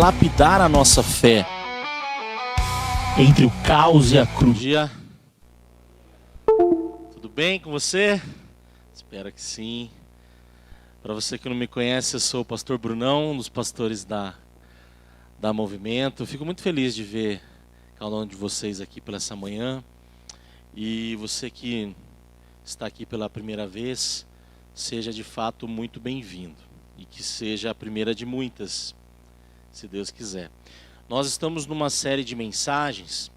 lapidar a nossa fé entre o caos e a cruz. Bom dia. Tudo bem com você? Espero que sim. Para você que não me conhece, eu sou o pastor Brunão, um dos pastores da Movimento. Fico muito feliz de ver cada um de vocês aqui pela essa manhã. E você que está aqui pela primeira vez, seja de fato muito bem-vindo. E que seja a primeira de muitas, se Deus quiser. Nós estamos numa série de mensagens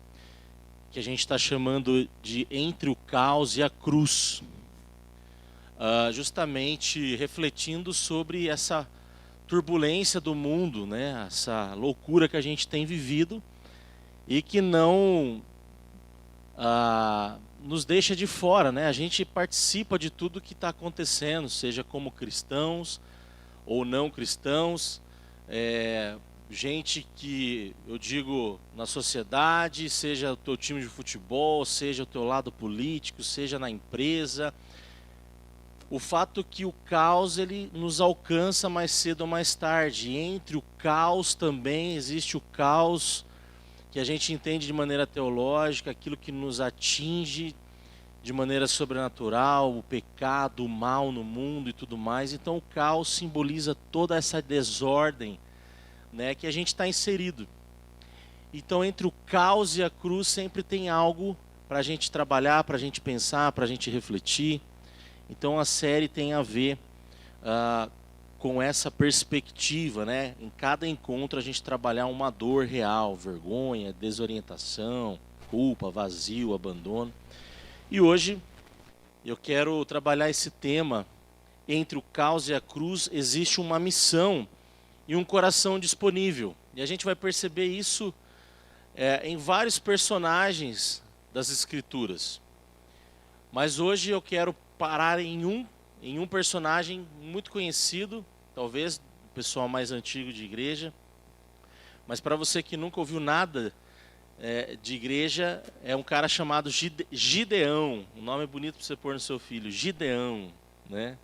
que a gente está chamando de Entre o Caos e a Cruz. Justamente refletindo sobre essa turbulência do mundo, né? Essa loucura que a gente tem vivido e que não nos deixa de fora, né? A gente participa de tudo que está acontecendo, seja como cristãos ou não cristãos, gente que, eu digo, na sociedade, seja o teu time de futebol, seja o teu lado político, seja na empresa. O fato que o caos ele nos alcança mais cedo ou mais tarde. E entre o caos também existe o caos que a gente entende de maneira teológica, aquilo que nos atinge de maneira sobrenatural, o pecado, o mal no mundo e tudo mais. Então o caos simboliza toda essa desordem, né, que a gente está inserido. Então entre o caos e a cruz sempre tem algo para a gente trabalhar, para a gente pensar, para a gente refletir. Então a série tem a ver com essa perspectiva, né? Em cada encontro a gente trabalhar uma dor real, vergonha, desorientação, culpa, vazio, abandono. E hoje eu quero trabalhar esse tema. Entre o caos e a cruz existe uma missão e um coração disponível. E a gente vai perceber isso em vários personagens das Escrituras. Mas hoje eu quero parar em um personagem muito conhecido, talvez o pessoal mais antigo de igreja. Mas para você que nunca ouviu nada de igreja, é um cara chamado Gideão. Um nome bonito para você pôr no seu filho, Gideão, né?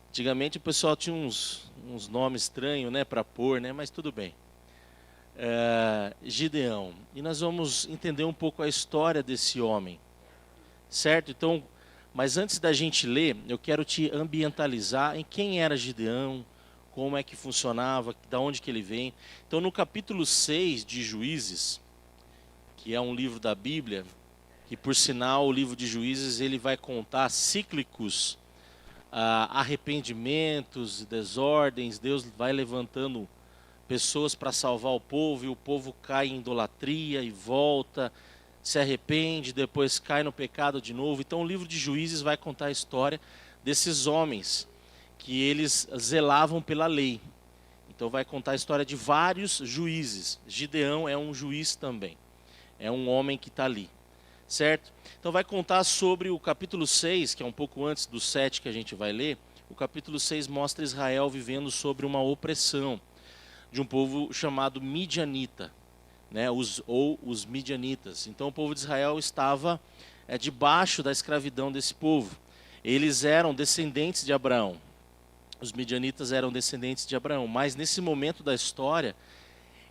Antigamente o pessoal tinha uns nomes estranhos, né, para pôr, né? Mas tudo bem. Gideão. E nós vamos entender um pouco a história desse homem. Certo? Então, mas antes da gente ler, eu quero te ambientalizar em quem era Gideão, como é que funcionava, da onde que ele vem. Então, no capítulo 6 de Juízes, que é um livro da Bíblia, que por sinal o livro de Juízes ele vai contar cíclicos arrependimentos, desordens. Deus vai levantando pessoas para salvar o povo e o povo cai em idolatria e volta, se arrepende, depois cai no pecado de novo. Então o livro de Juízes vai contar a história desses homens que eles zelavam pela lei. Então vai contar a história de vários juízes. Gideão é um juiz também. É um homem que está ali. Certo? Então vai contar sobre o capítulo 6, que é um pouco antes do 7 que a gente vai ler. O capítulo 6 mostra Israel vivendo sobre uma opressão de um povo chamado Midianita, né? Os midianitas. Então o povo de Israel estava debaixo da escravidão desse povo. Eles eram descendentes de Abraão. Os midianitas eram descendentes de Abraão. Mas nesse momento da história,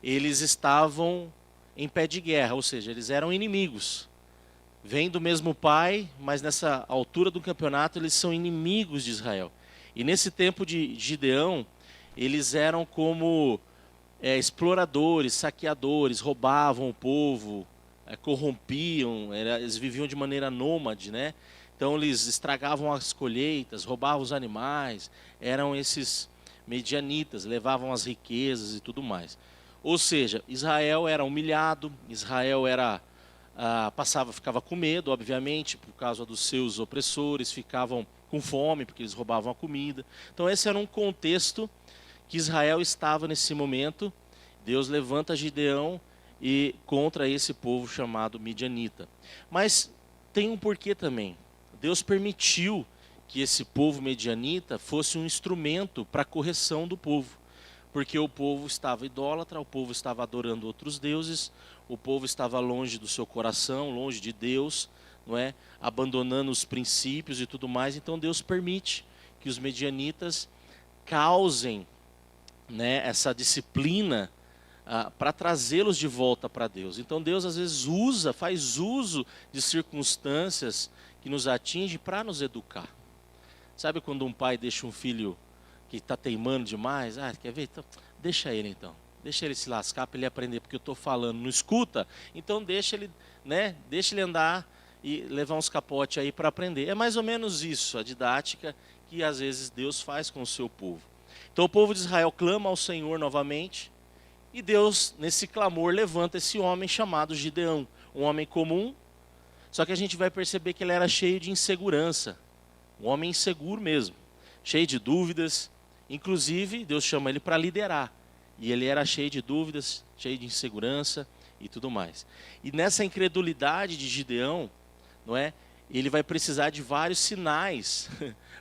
eles estavam em pé de guerra, ou seja, eles eram inimigos. Vêm do mesmo pai, mas nessa altura do campeonato eles são inimigos de Israel. E nesse tempo de Gideão, eles eram como exploradores, saqueadores, roubavam o povo, corrompiam, eles viviam de maneira nômade, né? Então eles estragavam as colheitas, roubavam os animais, eram esses medianitas, levavam as riquezas e tudo mais. Ou seja, Israel era humilhado, Israel ficava com medo, obviamente, por causa dos seus opressores, ficavam com fome, porque eles roubavam a comida. Então esse era um contexto que Israel estava nesse momento. Deus levanta Gideão e contra esse povo chamado midianita. Mas tem um porquê também. Deus permitiu que esse povo midianita fosse um instrumento para a correção do povo. Porque o povo estava idólatra, o povo estava adorando outros deuses, o povo estava longe do seu coração, longe de Deus, não é? Abandonando os princípios e tudo mais. Então Deus permite que os midianitas causem né, essa disciplina para trazê-los de volta para Deus. Então Deus às vezes faz uso de circunstâncias que nos atingem para nos educar. Sabe quando um pai deixa um filho que está teimando demais? Quer ver? Então, deixa ele então. Deixa ele se lascar para ele aprender, porque eu estou falando, não escuta? Então deixa ele, né? Deixa ele andar e levar uns capotes aí para aprender. É mais ou menos isso, a didática que às vezes Deus faz com o seu povo. Então o povo de Israel clama ao Senhor novamente, e Deus, nesse clamor, levanta esse homem chamado Gideão, um homem comum, só que a gente vai perceber que ele era cheio de insegurança, um homem inseguro mesmo, cheio de dúvidas. Inclusive Deus chama ele para liderar, e ele era cheio de dúvidas, cheio de insegurança e tudo mais. E nessa incredulidade de Gideão, não é? Ele vai precisar de vários sinais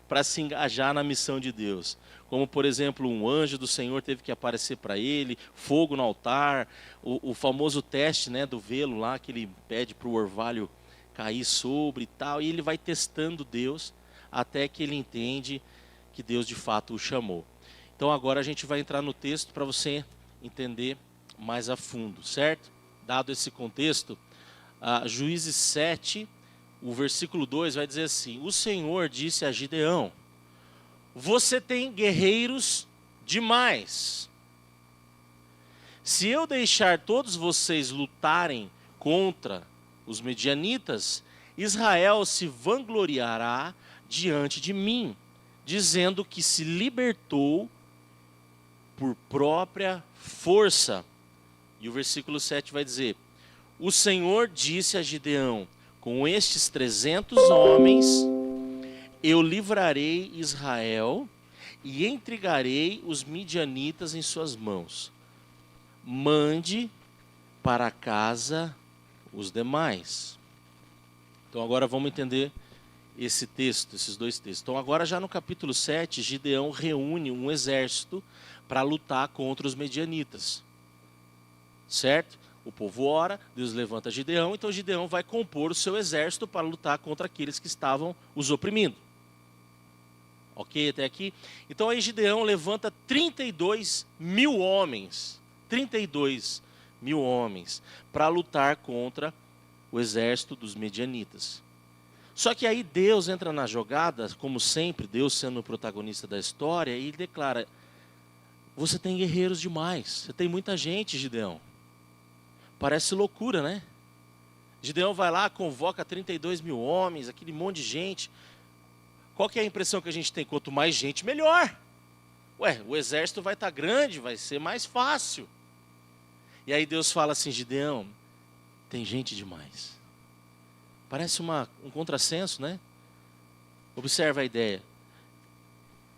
para se engajar na missão de Deus. Como, por exemplo, um anjo do Senhor teve que aparecer para ele, fogo no altar, o famoso teste, né, do velo lá, que ele pede para o orvalho cair sobre e tal. E ele vai testando Deus até que ele entende que Deus de fato o chamou. Então agora a gente vai entrar no texto para você entender mais a fundo, certo? Dado esse contexto, Juízes 7, o versículo 2 vai dizer assim: o Senhor disse a Gideão: você tem guerreiros demais. Se eu deixar todos vocês lutarem contra os medianitas, Israel se vangloriará diante de mim, dizendo que se libertou por própria força. E o versículo 7 vai dizer: o Senhor disse a Gideão: com estes 300 homens eu livrarei Israel e entregarei os midianitas em suas mãos. Mande para casa os demais. Então agora vamos entender esse texto, esses dois textos. Então agora já no capítulo 7, Gideão reúne um exército para lutar contra os medianitas. Certo? O povo ora, Deus levanta Gideão, então Gideão vai compor o seu exército para lutar contra aqueles que estavam os oprimindo. Ok, até aqui? Então aí Gideão levanta 32 mil homens, 32 mil homens, para lutar contra o exército dos medianitas. Só que aí Deus entra na jogada, como sempre, Deus sendo o protagonista da história, e declara: você tem guerreiros demais, você tem muita gente, Gideão. Parece loucura, né? Gideão vai lá, convoca 32 mil homens, aquele monte de gente. Qual que é a impressão que a gente tem? Quanto mais gente, melhor. O exército vai estar grande, vai ser mais fácil. E aí Deus fala assim: Gideão, tem gente demais. Parece um contrassenso, né? Observa a ideia.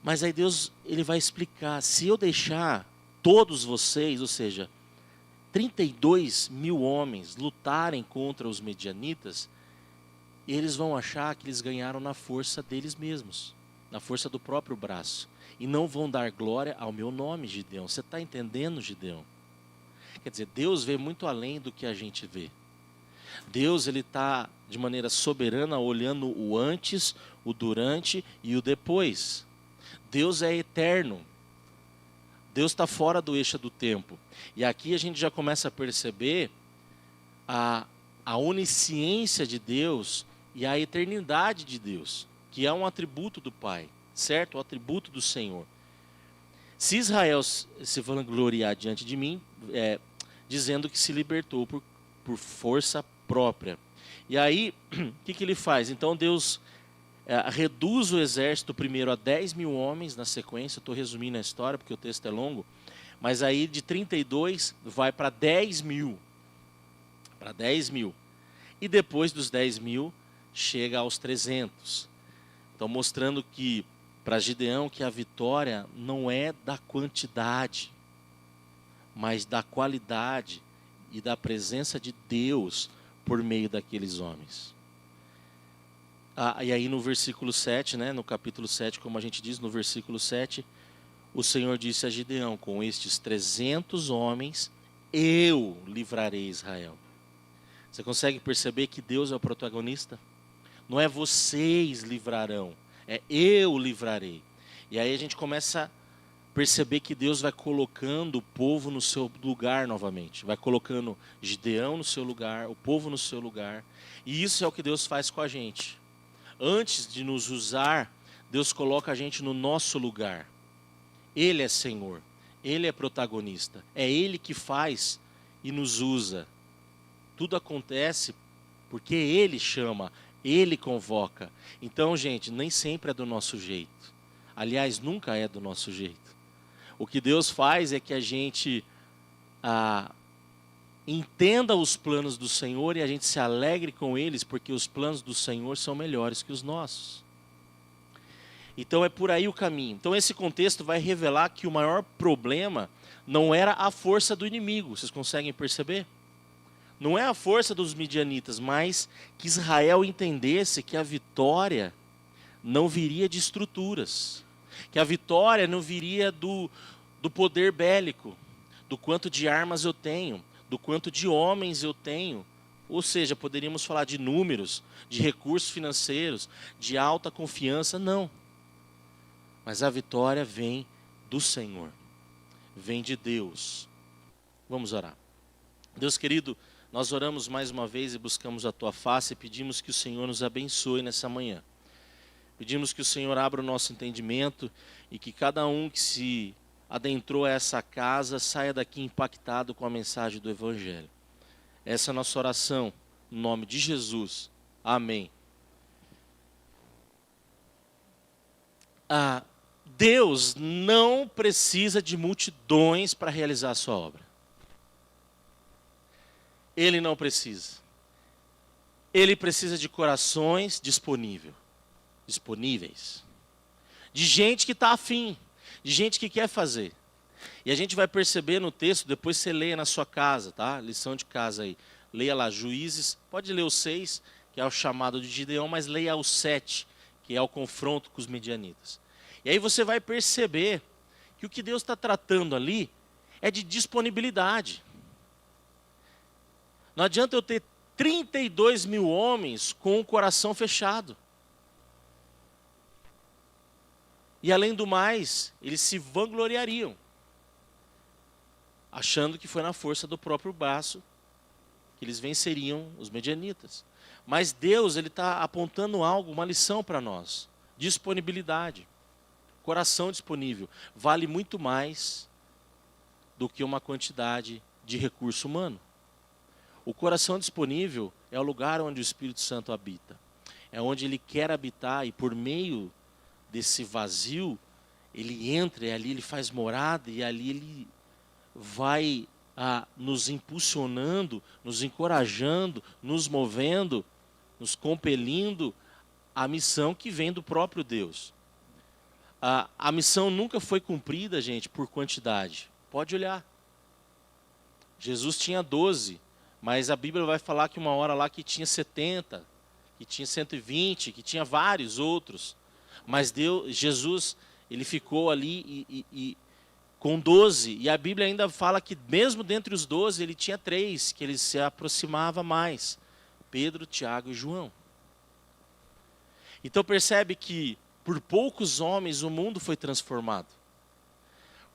Mas aí Deus, ele vai explicar: se eu deixar todos vocês, ou seja, 32 mil homens lutarem contra os medianitas, eles vão achar que eles ganharam na força deles mesmos, na força do próprio braço, e não vão dar glória ao meu nome, Gideão. Você está entendendo, Gideão? Quer dizer, Deus vê muito além do que a gente vê. Deus, ele está de maneira soberana olhando o antes, o durante e o depois. Deus é eterno. Deus está fora do eixo do tempo. E aqui a gente já começa a perceber a onisciência de Deus e a eternidade de Deus, que é um atributo do Pai, certo? O atributo do Senhor. Se Israel se vangloriar diante de mim, dizendo que se libertou por força própria. E aí, o que ele faz? Então Deus reduz o exército primeiro a 10 mil homens na sequência. Estou resumindo a história porque o texto é longo. Mas aí de 32 vai para 10 mil. Para 10 mil. E depois dos 10 mil chega aos 300. Então mostrando que para Gideão que a vitória não é da quantidade, mas da qualidade e da presença de Deus por meio daqueles homens. E aí no versículo 7, né, no capítulo 7, como a gente diz, no versículo 7, o Senhor disse a Gideão: com estes 300 homens, eu livrarei Israel. Você consegue perceber que Deus é o protagonista? Não é vocês livrarão, é eu livrarei. E aí a gente começa a perceber que Deus vai colocando o povo no seu lugar novamente. Vai colocando Gideão no seu lugar, o povo no seu lugar. E isso é o que Deus faz com a gente. Antes de nos usar, Deus coloca a gente no nosso lugar. Ele é Senhor, Ele é protagonista. É Ele que faz e nos usa. Tudo acontece porque Ele chama, Ele convoca. Então, gente, nem sempre é do nosso jeito. Aliás, nunca é do nosso jeito. O que Deus faz é que a gente entenda os planos do Senhor e a gente se alegre com eles, porque os planos do Senhor são melhores que os nossos. Então é por aí o caminho. Então esse contexto vai revelar que o maior problema não era a força do inimigo. Vocês conseguem perceber? Não é a força dos midianitas, mas que Israel entendesse que a vitória não viria de estruturas. Que a vitória não viria do poder bélico, do quanto de armas eu tenho, do quanto de homens eu tenho. Ou seja, poderíamos falar de números, de recursos financeiros, de alta confiança, não. Mas a vitória vem do Senhor, vem de Deus. Vamos orar. Deus querido, nós oramos mais uma vez e buscamos a Tua face e pedimos que o Senhor nos abençoe nessa manhã. Pedimos que o Senhor abra o nosso entendimento e que cada um que se adentrou a essa casa saia daqui impactado com a mensagem do Evangelho. Essa é a nossa oração, no nome de Jesus. Amém. Deus não precisa de multidões para realizar a sua obra. Ele não precisa. Ele precisa de corações disponíveis. De gente que está afim, de gente que quer fazer. E a gente vai perceber no texto, depois você leia na sua casa, tá? Lição de casa aí. Leia lá Juízes, pode ler o 6, que é o chamado de Gideão, mas leia o 7, que é o confronto com os midianitas. E aí você vai perceber que o que Deus está tratando ali é de disponibilidade. Não adianta eu ter 32 mil homens com o coração fechado. E além do mais, eles se vangloriariam, achando que foi na força do próprio braço que eles venceriam os medianitas. Mas Deus, Ele está apontando algo, uma lição para nós. Disponibilidade. Coração disponível. Vale muito mais do que uma quantidade de recurso humano. O coração disponível é o lugar onde o Espírito Santo habita. É onde Ele quer habitar e por meio desse vazio, Ele entra e ali Ele faz morada e ali Ele vai nos impulsionando, nos encorajando, nos movendo, nos compelindo à missão que vem do próprio Deus. A missão nunca foi cumprida, gente, por quantidade. Pode olhar. Jesus tinha 12, mas a Bíblia vai falar que uma hora lá que tinha 70, que tinha 120, que tinha vários outros. Mas Jesus, ele ficou ali com 12. E a Bíblia ainda fala que mesmo dentre os 12, ele tinha 3, que ele se aproximava mais. Pedro, Tiago e João. Então percebe que por poucos homens o mundo foi transformado.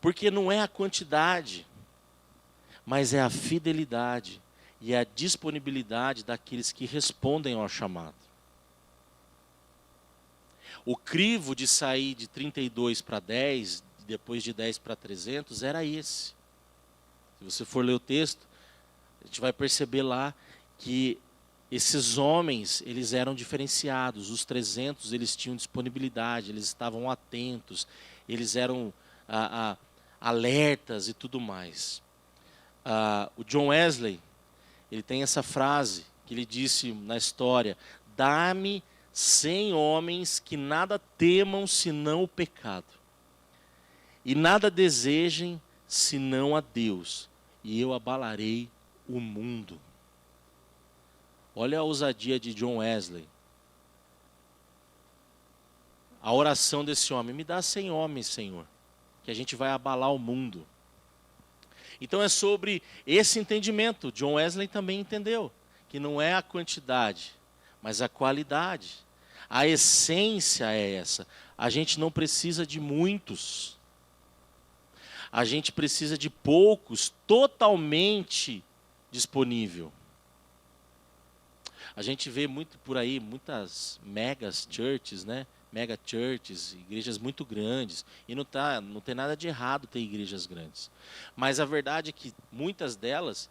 Porque não é a quantidade, mas é a fidelidade e a disponibilidade daqueles que respondem ao chamado. O crivo de sair de 32 para 10, depois de 10 para 300, era esse. Se você for ler o texto, a gente vai perceber lá que esses homens, eles eram diferenciados. Os 300, eles tinham disponibilidade, eles estavam atentos, eles eram alertas e tudo mais. O John Wesley, ele tem essa frase que ele disse na história: dá-me 100 homens que nada temam senão o pecado, e nada desejem senão a Deus, e eu abalarei o mundo. Olha a ousadia de John Wesley. A oração desse homem: me dá 100 homens, Senhor, que a gente vai abalar o mundo. Então é sobre esse entendimento. John Wesley também entendeu que não é a quantidade, mas a qualidade. A essência é essa. A gente não precisa de muitos. A gente precisa de poucos totalmente disponível. A gente vê muito por aí, muitas megas churches, né? Mega churches, igrejas muito grandes. E não tem nada de errado ter igrejas grandes. Mas a verdade é que muitas delas,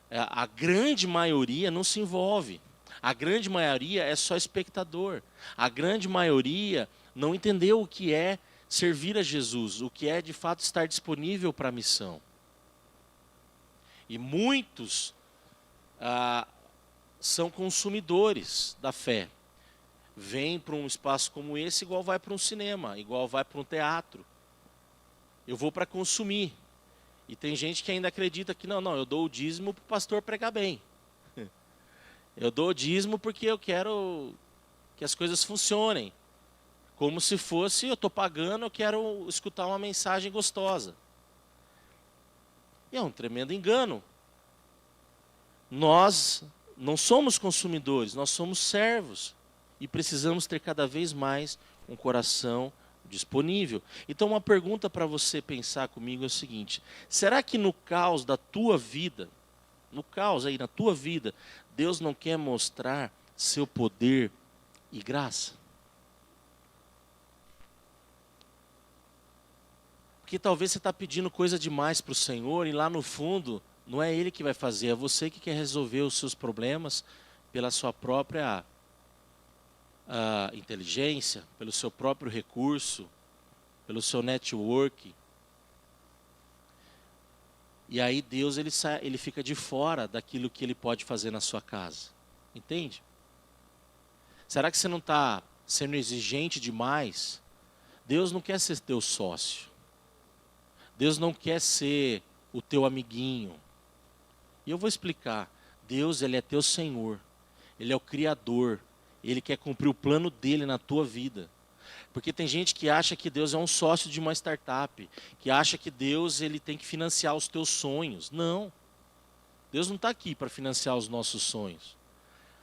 a grande maioria não se envolve. A grande maioria é só espectador. A grande maioria não entendeu o que é servir a Jesus, o que é de fato estar disponível para a missão. E muitos são consumidores da fé. Vem para um espaço como esse igual vai para um cinema, igual vai para um teatro. Eu vou para consumir. E tem gente que ainda acredita que não, eu dou o dízimo para o pastor pregar bem. Eu dou o dízimo porque eu quero que as coisas funcionem. Como se fosse, eu estou pagando, eu quero escutar uma mensagem gostosa. E é um tremendo engano. Nós não somos consumidores, nós somos servos. E precisamos ter cada vez mais um coração disponível. Então uma pergunta para você pensar comigo é o seguinte: será que no caos da tua vida, no caos aí na tua vida, Deus não quer mostrar seu poder e graça? Porque talvez você está pedindo coisa demais para o Senhor e lá no fundo não é Ele que vai fazer, é você que quer resolver os seus problemas pela sua própria inteligência, pelo seu próprio recurso, pelo seu network. E aí Deus ele fica de fora daquilo que Ele pode fazer na sua casa. Entende? Será que você não está sendo exigente demais? Deus não quer ser teu sócio. Deus não quer ser o teu amiguinho. E eu vou explicar. Deus, Ele é teu Senhor. Ele é o Criador. Ele quer cumprir o plano dele na tua vida. Porque tem gente que acha que Deus é um sócio de uma startup. Que acha que Deus ele tem que financiar os teus sonhos. Não. Deus não está aqui para financiar os nossos sonhos.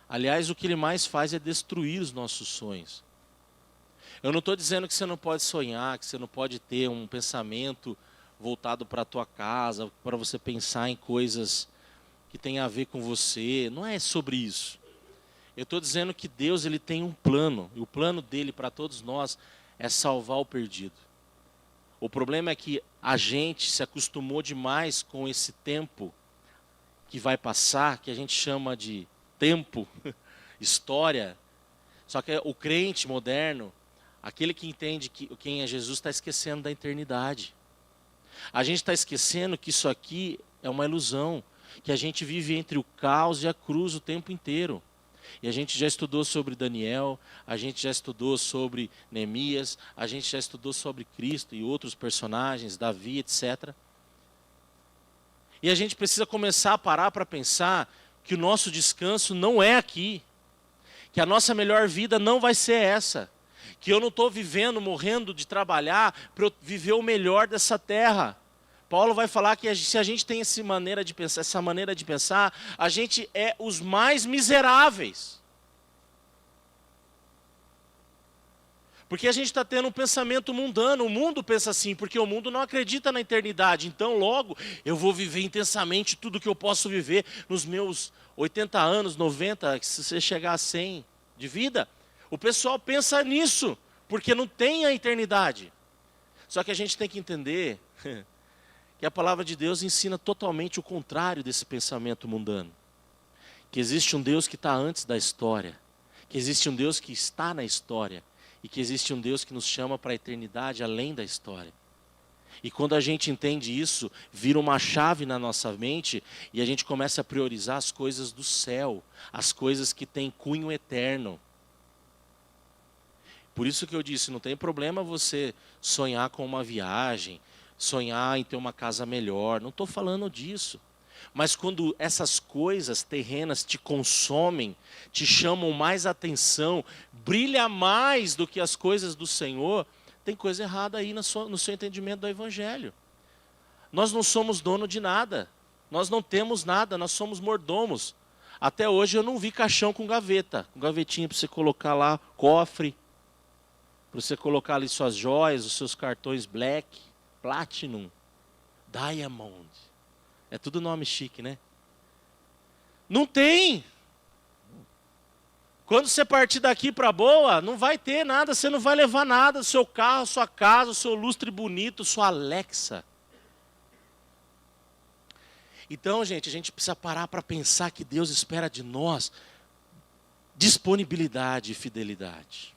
Aliás, o que Ele mais faz é destruir os nossos sonhos. Eu não estou dizendo que você não pode sonhar, que você não pode ter um pensamento voltado para a tua casa, para você pensar em coisas que têm a ver com você. Não é sobre isso. Eu estou dizendo que Deus ele tem um plano, e o plano dele para todos nós é salvar o perdido. O problema é que a gente se acostumou demais com esse tempo que vai passar, que a gente chama de tempo, história. Só que o crente moderno, aquele que entende quem é Jesus, está esquecendo da eternidade. A gente está esquecendo que isso aqui é uma ilusão, que a gente vive entre o caos e a cruz o tempo inteiro. E a gente já estudou sobre Daniel, a gente já estudou sobre Neemias, a gente já estudou sobre Cristo e outros personagens, Davi, etc. E a gente precisa começar a parar para pensar que o nosso descanso não é aqui, que a nossa melhor vida não vai ser essa, que eu não estou vivendo, morrendo de trabalhar para eu viver o melhor dessa terra. Paulo vai falar que se a gente tem essa maneira de pensar, a gente é os mais miseráveis. Porque a gente está tendo um pensamento mundano, o mundo pensa assim, porque o mundo não acredita na eternidade. Então logo eu vou viver intensamente tudo que eu posso viver nos meus 80 anos, 90, se você chegar a 100 de vida. O pessoal pensa nisso, porque não tem a eternidade. Só que a gente tem que entender que a palavra de Deus ensina totalmente o contrário desse pensamento mundano. Que existe um Deus que está antes da história. Que existe um Deus que está na história. E que existe um Deus que nos chama para a eternidade além da história. E quando a gente entende isso, vira uma chave na nossa mente e a gente começa a priorizar as coisas do céu. As coisas que têm cunho eterno. Por isso que eu disse, não tem problema você sonhar com uma viagem, sonhar em ter uma casa melhor, não estou falando disso. Mas quando essas coisas terrenas te consomem, te chamam mais atenção, brilha mais do que as coisas do Senhor, tem coisa errada aí no seu entendimento do Evangelho. Nós não somos dono de nada, nós não temos nada, nós somos mordomos. Até hoje eu não vi caixão com gaveta, com gavetinha para você colocar lá, cofre, para você colocar ali suas joias, os seus cartões Black, Platinum. Diamond. É tudo nome chique, né? Não tem. Quando você partir daqui para Boa, não vai ter nada, você não vai levar nada, seu carro, sua casa, seu lustre bonito, sua Alexa. Então, gente, a gente precisa parar para pensar que Deus espera de nós disponibilidade e fidelidade.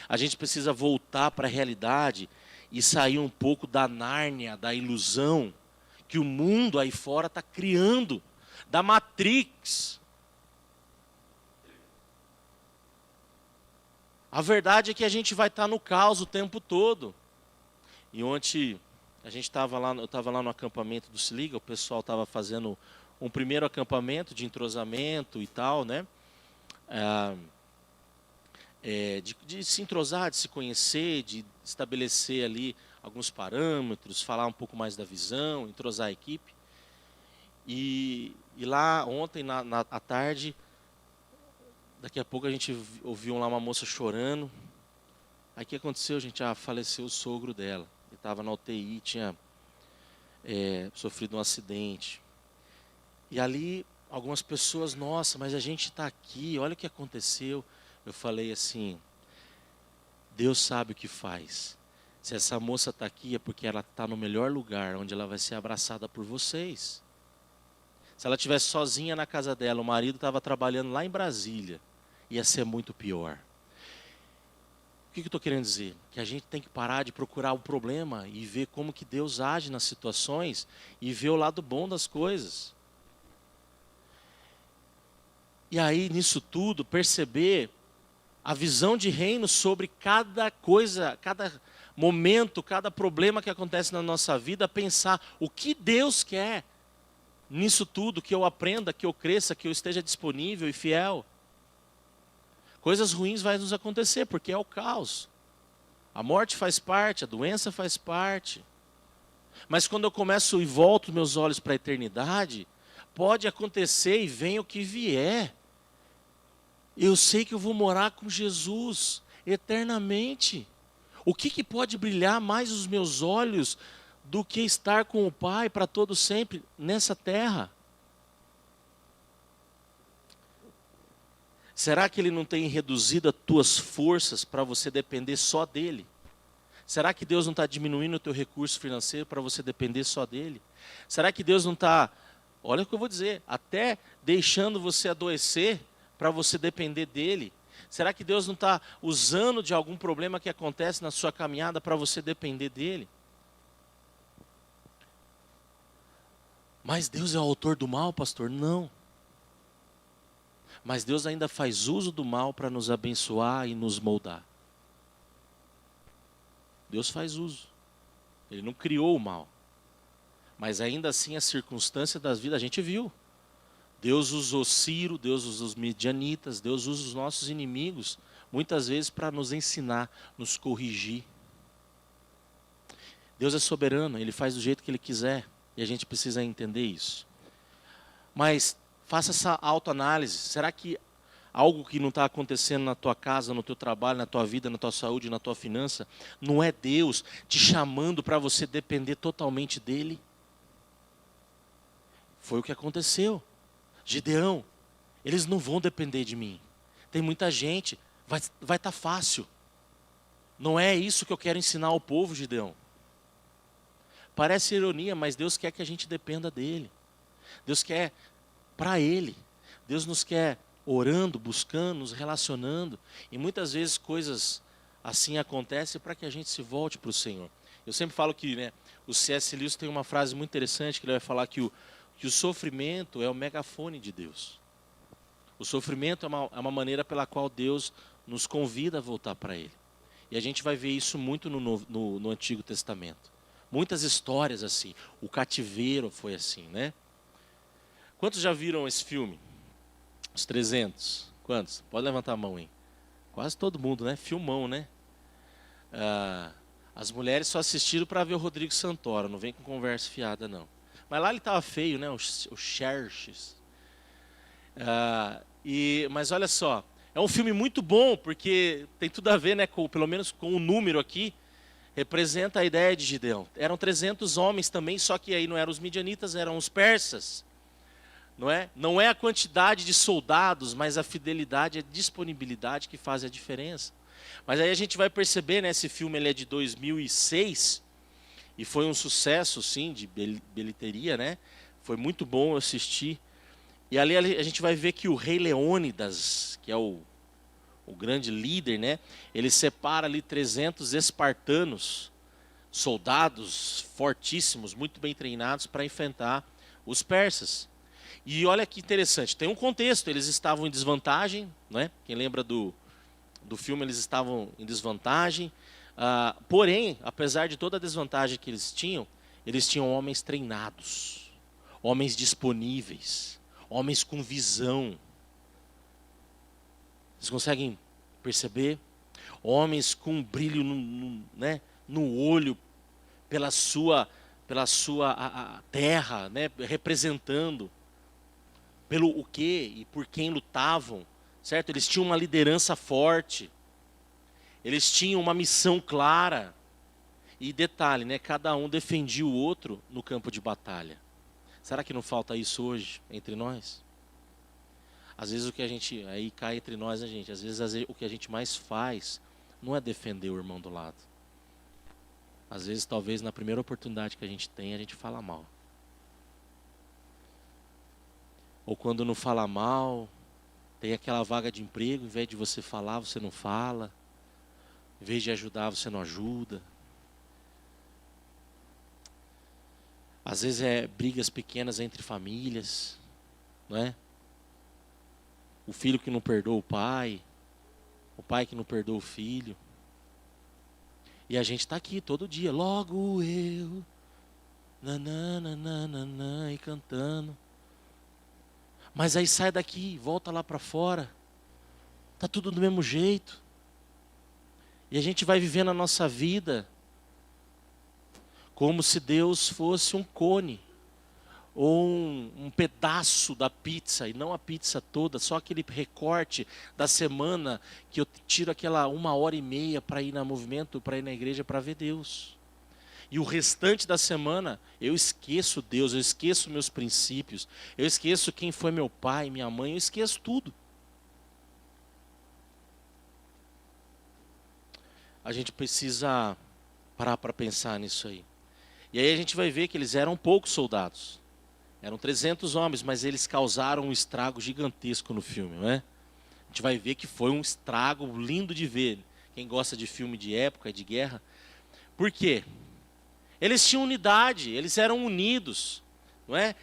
A gente precisa voltar para a realidade e sair um pouco da Nárnia, da ilusão que o mundo aí fora está criando, da Matrix. A verdade é que a gente vai estar no caos o tempo todo. E ontem a gente estava lá, eu estava lá no acampamento do Se Liga, o pessoal estava fazendo um primeiro acampamento de entrosamento e tal, né? De se entrosar, de se conhecer, de estabelecer ali alguns parâmetros, falar um pouco mais da visão, entrosar a equipe. E lá ontem, à tarde, daqui a pouco a gente ouviu lá uma moça chorando. Aí o que aconteceu, gente? Faleceu o sogro dela. Ele estava na UTI, tinha sofrido um acidente. E ali algumas pessoas, nossa, mas a gente está aqui, olha o que aconteceu. Eu falei assim, Deus sabe o que faz. Se essa moça está aqui é porque ela está no melhor lugar, onde ela vai ser abraçada por vocês. Se ela estivesse sozinha na casa dela, o marido estava trabalhando lá em Brasília, ia ser muito pior. O que eu estou querendo dizer? Que a gente tem que parar de procurar o problema e ver como que Deus age nas situações e ver o lado bom das coisas. E aí, nisso tudo, perceber a visão de reino sobre cada coisa, cada momento, cada problema que acontece na nossa vida, pensar o que Deus quer nisso tudo, que eu aprenda, que eu cresça, que eu esteja disponível e fiel. Coisas ruins vão nos acontecer, porque é o caos. A morte faz parte, a doença faz parte. Mas quando eu começo e volto meus olhos para a eternidade, pode acontecer e venha o que vier. Eu sei que eu vou morar com Jesus eternamente. O que pode brilhar mais os meus olhos do que estar com o Pai para todo sempre nessa terra? Será que Ele não tem reduzido as tuas forças para você depender só dEle? Será que Deus não está diminuindo o teu recurso financeiro para você depender só dEle? Será que Deus não está, olha o que eu vou dizer, até deixando você adoecer para você depender dEle? Será que Deus não está usando de algum problema que acontece na sua caminhada para você depender dEle? Mas Deus é o autor do mal, pastor? Não. Mas Deus ainda faz uso do mal para nos abençoar e nos moldar. Deus faz uso. Ele não criou o mal. Mas ainda assim a circunstância das vidas, a gente viu. Deus usou Ciro, Deus usou os midianitas, Deus usa os nossos inimigos, muitas vezes para nos ensinar, nos corrigir. Deus é soberano, Ele faz do jeito que Ele quiser. E a gente precisa entender isso. Mas faça essa autoanálise. Será que algo que não está acontecendo na tua casa, no teu trabalho, na tua vida, na tua saúde, na tua finança, não é Deus te chamando para você depender totalmente dEle? Foi o que aconteceu. Gideão, eles não vão depender de mim. Tem muita gente, vai estar fácil. Não é isso que eu quero ensinar ao povo, Gideão. Parece ironia, mas Deus quer que a gente dependa dEle. Deus quer para Ele. Deus nos quer orando, buscando, nos relacionando. E muitas vezes coisas assim acontecem para que a gente se volte para o Senhor. Eu sempre falo que o C.S. Lewis tem uma frase muito interessante, que ele vai falar que o sofrimento é o megafone de Deus. O sofrimento é uma maneira pela qual Deus nos convida a voltar para Ele. E a gente vai ver isso muito no Antigo Testamento. Muitas histórias assim. O cativeiro foi assim, né? Quantos já viram esse filme? Os 300. Quantos? Pode levantar a mão aí. Quase todo mundo, né? Filmão, né? As mulheres só assistiram para ver o Rodrigo Santoro. Não vem com conversa fiada, não. Mas lá ele estava feio, né? O Xerxes. Mas olha só. É um filme muito bom, porque tem tudo a ver, né? Pelo menos com o número aqui. representa a ideia de Gideão. Eram 300 homens também, só que aí não eram os midianitas, eram os persas. Não é? Não é a quantidade de soldados, mas a fidelidade, a disponibilidade que faz a diferença. Mas aí a gente vai perceber, né, esse filme ele é de 2006 e foi um sucesso, sim, de bilheteria, né? Foi muito bom assistir. E ali a gente vai ver que o rei Leônidas, que é o grande líder, né? Ele separa ali 300 espartanos, soldados fortíssimos, muito bem treinados para enfrentar os persas. E olha que interessante, tem um contexto, eles estavam em desvantagem, né? Quem lembra do filme, eles estavam em desvantagem. Porém, apesar de toda a desvantagem que eles tinham homens treinados, homens disponíveis, homens com visão. Vocês conseguem perceber? Homens com um brilho no olho, pela sua a terra, né? Representando pelo o que e por quem lutavam, certo? Eles tinham uma liderança forte, eles tinham uma missão clara. E detalhe, né? Cada um defendia o outro no campo de batalha. Será que não falta isso hoje entre nós? Às vezes o que a gente, aí cai entre nós, a gente, às vezes o que a gente mais faz não é defender o irmão do lado. Às vezes, talvez na primeira oportunidade que a gente tem, a gente fala mal. Ou quando não fala mal, tem aquela vaga de emprego, em vez de você falar, você não fala. Em vez de ajudar, você não ajuda. Às vezes é brigas pequenas entre famílias, não é? O filho que não perdoa o pai que não perdoa o filho. E a gente está aqui todo dia, logo eu, nananana, e cantando. Mas aí sai daqui, volta lá para fora, está tudo do mesmo jeito. E a gente vai vivendo a nossa vida como se Deus fosse um cone, ou um pedaço da pizza, e não a pizza toda, só aquele recorte da semana que eu tiro aquela 1h30 para ir no movimento, para ir na igreja, para ver Deus. E o restante da semana, eu esqueço Deus, eu esqueço meus princípios, eu esqueço quem foi meu pai, minha mãe, eu esqueço tudo. A gente precisa parar para pensar nisso aí. E aí a gente vai ver que eles eram poucos soldados. Eram 300 homens, mas eles causaram um estrago gigantesco no filme, não é? A gente vai ver que foi um estrago lindo de ver. Quem gosta de filme de época, de guerra. Por quê? Eles tinham unidade, eles eram unidos, não é?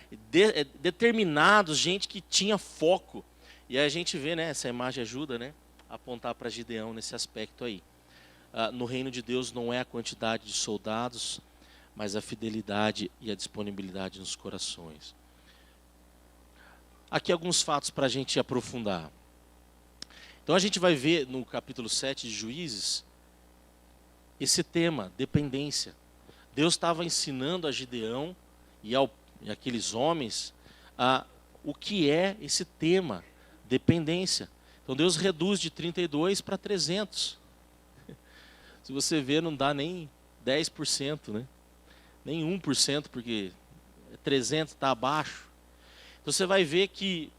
Determinados, gente que tinha foco. E aí a gente vê, né, essa imagem ajuda, né, a apontar para Gideão nesse aspecto aí. No reino de Deus não é a quantidade de soldados, mas a fidelidade e a disponibilidade nos corações. Aqui alguns fatos para a gente aprofundar. Então a gente vai ver no capítulo 7 de Juízes, esse tema, dependência. Deus estava ensinando a Gideão e aqueles homens o que é esse tema, dependência. Então Deus reduz de 32 para 300. Se você ver, não dá nem 10%, né? Nem 1%, porque 300 está abaixo. Então você vai ver que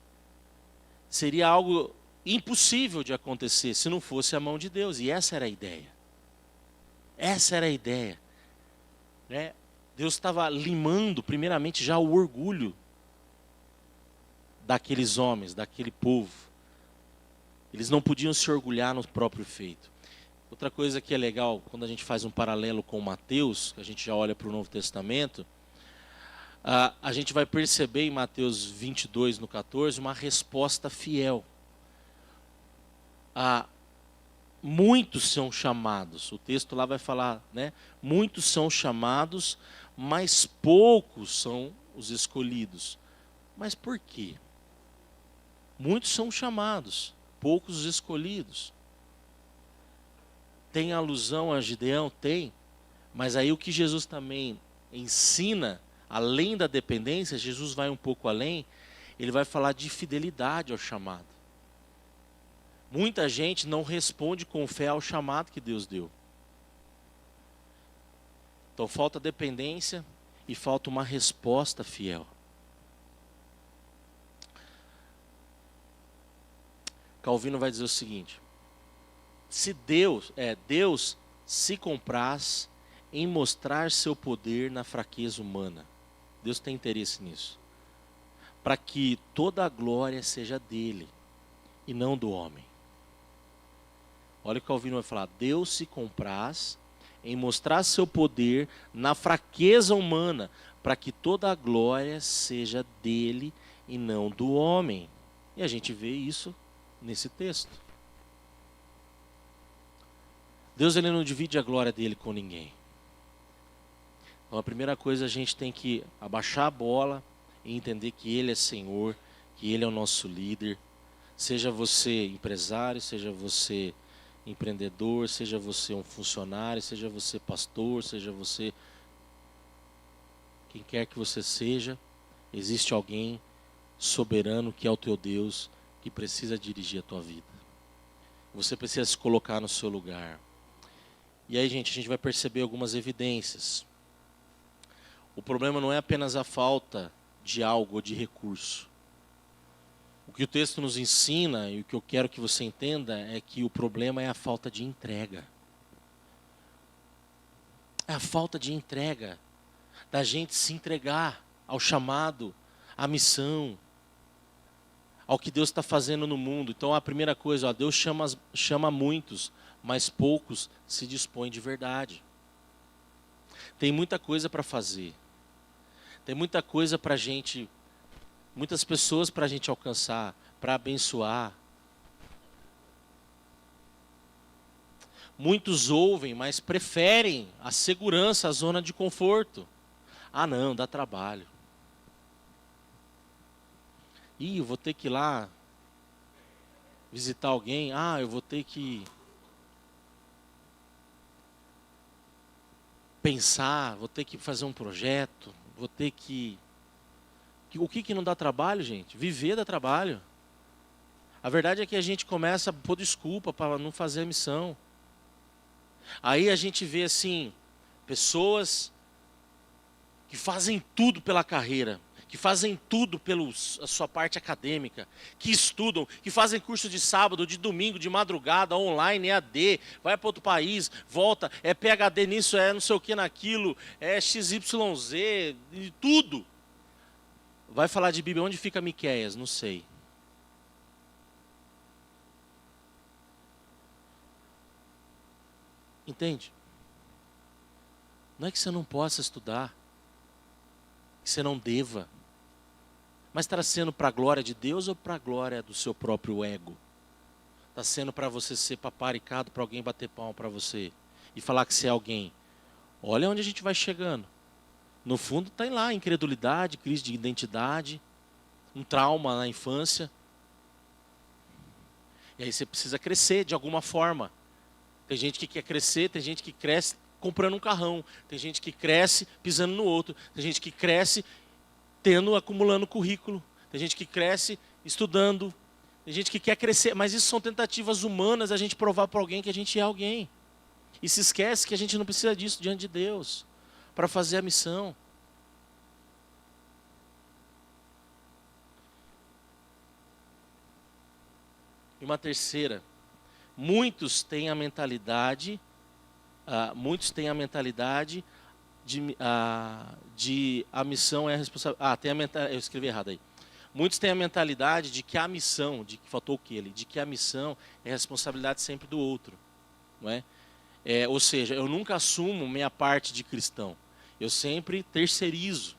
seria algo impossível de acontecer se não fosse a mão de Deus. E essa era a ideia. Essa era a ideia. Né? Deus estava limando, primeiramente, já o orgulho daqueles homens, daquele povo. Eles não podiam se orgulhar no próprio feito. Outra coisa que é legal, quando a gente faz um paralelo com Mateus, que a gente já olha para o Novo Testamento, a gente vai perceber em Mateus 22, no 14, uma resposta fiel. Muitos são chamados, o texto lá vai falar, né? Muitos são chamados, mas poucos são os escolhidos. Mas por quê? Muitos são chamados, poucos os escolhidos. Tem alusão a Gideão? Tem. Mas aí o que Jesus também ensina, além da dependência, Jesus vai um pouco além, ele vai falar de fidelidade ao chamado. Muita gente não responde com fé ao chamado que Deus deu. Então falta dependência e falta uma resposta fiel. Calvino vai dizer o seguinte: se Deus se compraz em mostrar seu poder na fraqueza humana. Deus tem interesse nisso. Para que toda a glória seja dele e não do homem. Olha o que Calvino vai falar. Deus se compraz em mostrar seu poder na fraqueza humana, para que toda a glória seja dele e não do homem. E a gente vê isso nesse texto. Deus, ele não divide a glória dele com ninguém. Então a primeira coisa, a gente tem que abaixar a bola e entender que ele é Senhor, que ele é o nosso líder. Seja você empresário, seja você empreendedor, seja você um funcionário, seja você pastor, seja você quem quer que você seja, existe alguém soberano que é o teu Deus, que precisa dirigir a tua vida. Você precisa se colocar no seu lugar. E aí, gente, a gente vai perceber algumas evidências. O problema não é apenas a falta de algo ou de recurso. O que o texto nos ensina, e o que eu quero que você entenda, é que o problema é a falta de entrega. É a falta de entrega, da gente se entregar ao chamado, à missão, ao que Deus está fazendo no mundo. Então a primeira coisa, Deus chama muitos, mas poucos se dispõem de verdade. Tem muita coisa para fazer. Tem muita coisa para a gente, muitas pessoas para a gente alcançar, para abençoar. Muitos ouvem, mas preferem a segurança, a zona de conforto. Ah, não, dá trabalho. Ih, eu vou ter que ir lá visitar alguém. Ah, eu vou ter que pensar, vou ter que fazer um projeto, vou ter que... O que não dá trabalho, gente? Viver dá trabalho. A verdade é que a gente começa a pôr desculpa para não fazer a missão. Aí a gente vê assim, pessoas que fazem tudo pela carreira, que fazem tudo pela sua parte acadêmica, que estudam, que fazem curso de sábado, de domingo, de madrugada, online, EAD, vai para outro país, volta, é PhD nisso, é não sei o que naquilo, é XYZ, e tudo. Vai falar de Bíblia, onde fica Miqueias? Não sei. Entende? Não é que você não possa estudar, que você não deva, mas está sendo para a glória de Deus ou para a glória do seu próprio ego? Está sendo para você ser paparicado, para alguém bater palma para você e falar que você é alguém? Olha onde a gente vai chegando. No fundo tem lá incredulidade, crise de identidade, um trauma na infância. E aí você precisa crescer de alguma forma. Tem gente que quer crescer, tem gente que cresce comprando um carrão, tem gente que cresce pisando no outro, tem gente que cresce acumulando currículo, tem gente que cresce estudando, tem gente que quer crescer, mas isso são tentativas humanas, a gente provar para alguém que a gente é alguém. E se esquece que a gente não precisa disso diante de Deus para fazer a missão. E uma terceira, muitos têm a mentalidade de a missão é a responsabilidade. Eu escrevi errado aí. Muitos têm a mentalidade de que a missão, de que faltou o que ele, de que a missão é a responsabilidade sempre do outro, não é? Ou seja, eu nunca assumo minha parte de cristão. Eu sempre terceirizo.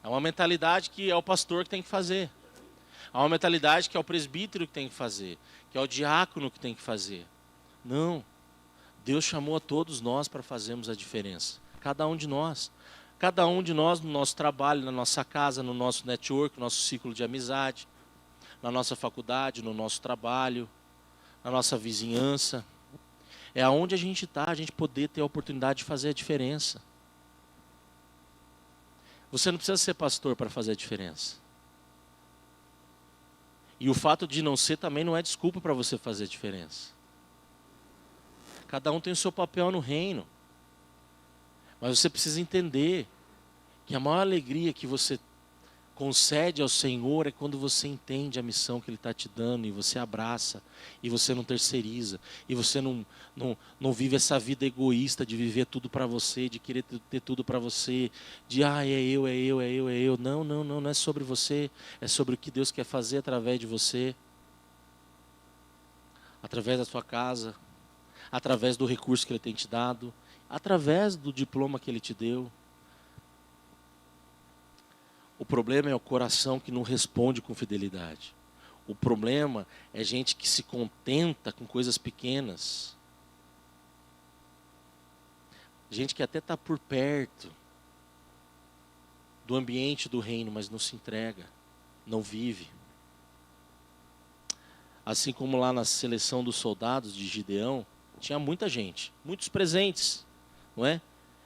É uma mentalidade que é o pastor que tem que fazer. Há uma mentalidade que é o presbítero que tem que fazer, que é o diácono que tem que fazer. Não. Deus chamou a todos nós para fazermos a diferença. Cada um de nós. Cada um de nós no nosso trabalho, na nossa casa, no nosso network, no nosso ciclo de amizade, na nossa faculdade, no nosso trabalho, na nossa vizinhança. É aonde a gente está, a gente poder ter a oportunidade de fazer a diferença. Você não precisa ser pastor para fazer a diferença. E o fato de não ser também não é desculpa para você fazer a diferença. Cada um tem o seu papel no reino. Mas você precisa entender que a maior alegria que você concede ao Senhor é quando você entende a missão que Ele está te dando e você abraça, e você não terceiriza, e você não vive essa vida egoísta de viver tudo para você, de querer ter tudo para você, de é eu, é eu, é eu, é eu. Não, não, não, não é sobre você, é sobre o que Deus quer fazer através de você, através da sua casa, através do recurso que Ele tem te dado, através do diploma que Ele te deu. O problema é o coração que não responde com fidelidade. O problema é gente que se contenta com coisas pequenas. Gente que até está por perto do ambiente do reino, mas não se entrega, não vive. Assim como lá na seleção dos soldados de Gideão, tinha muita gente, muitos presentes, não é?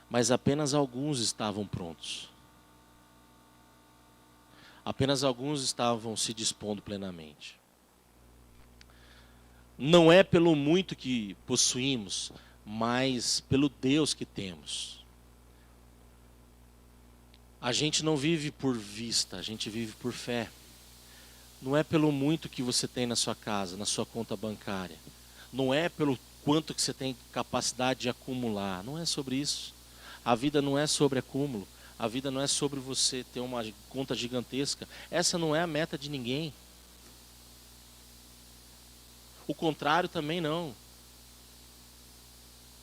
Mas apenas alguns estavam prontos. Apenas alguns estavam se dispondo plenamente. Não é pelo muito que possuímos, mas pelo Deus que temos. A gente não vive por vista, a gente vive por fé. Não é pelo muito que você tem na sua casa, na sua conta bancária. Não é pelo quanto que você tem capacidade de acumular. Não é sobre isso. A vida não é sobre acúmulo. A vida não é sobre você ter uma conta gigantesca. Essa não é a meta de ninguém. O contrário também não.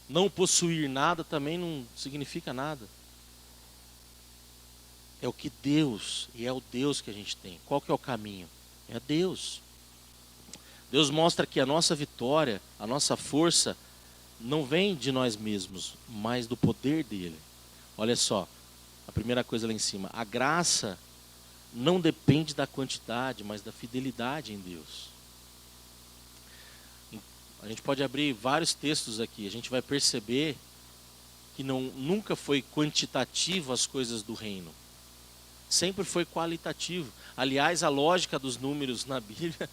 Não possuir nada também não significa nada. É o que Deus, e é o Deus que a gente tem. Qual que é o caminho? É Deus. Deus mostra que a nossa vitória, a nossa força, não vem de nós mesmos, mas do poder dele. Olha só. A primeira coisa lá em cima, a graça não depende da quantidade, mas da fidelidade em Deus. A gente pode abrir vários textos aqui, a gente vai perceber que nunca foi quantitativo as coisas do reino. Sempre foi qualitativo. Aliás, a lógica dos números na Bíblia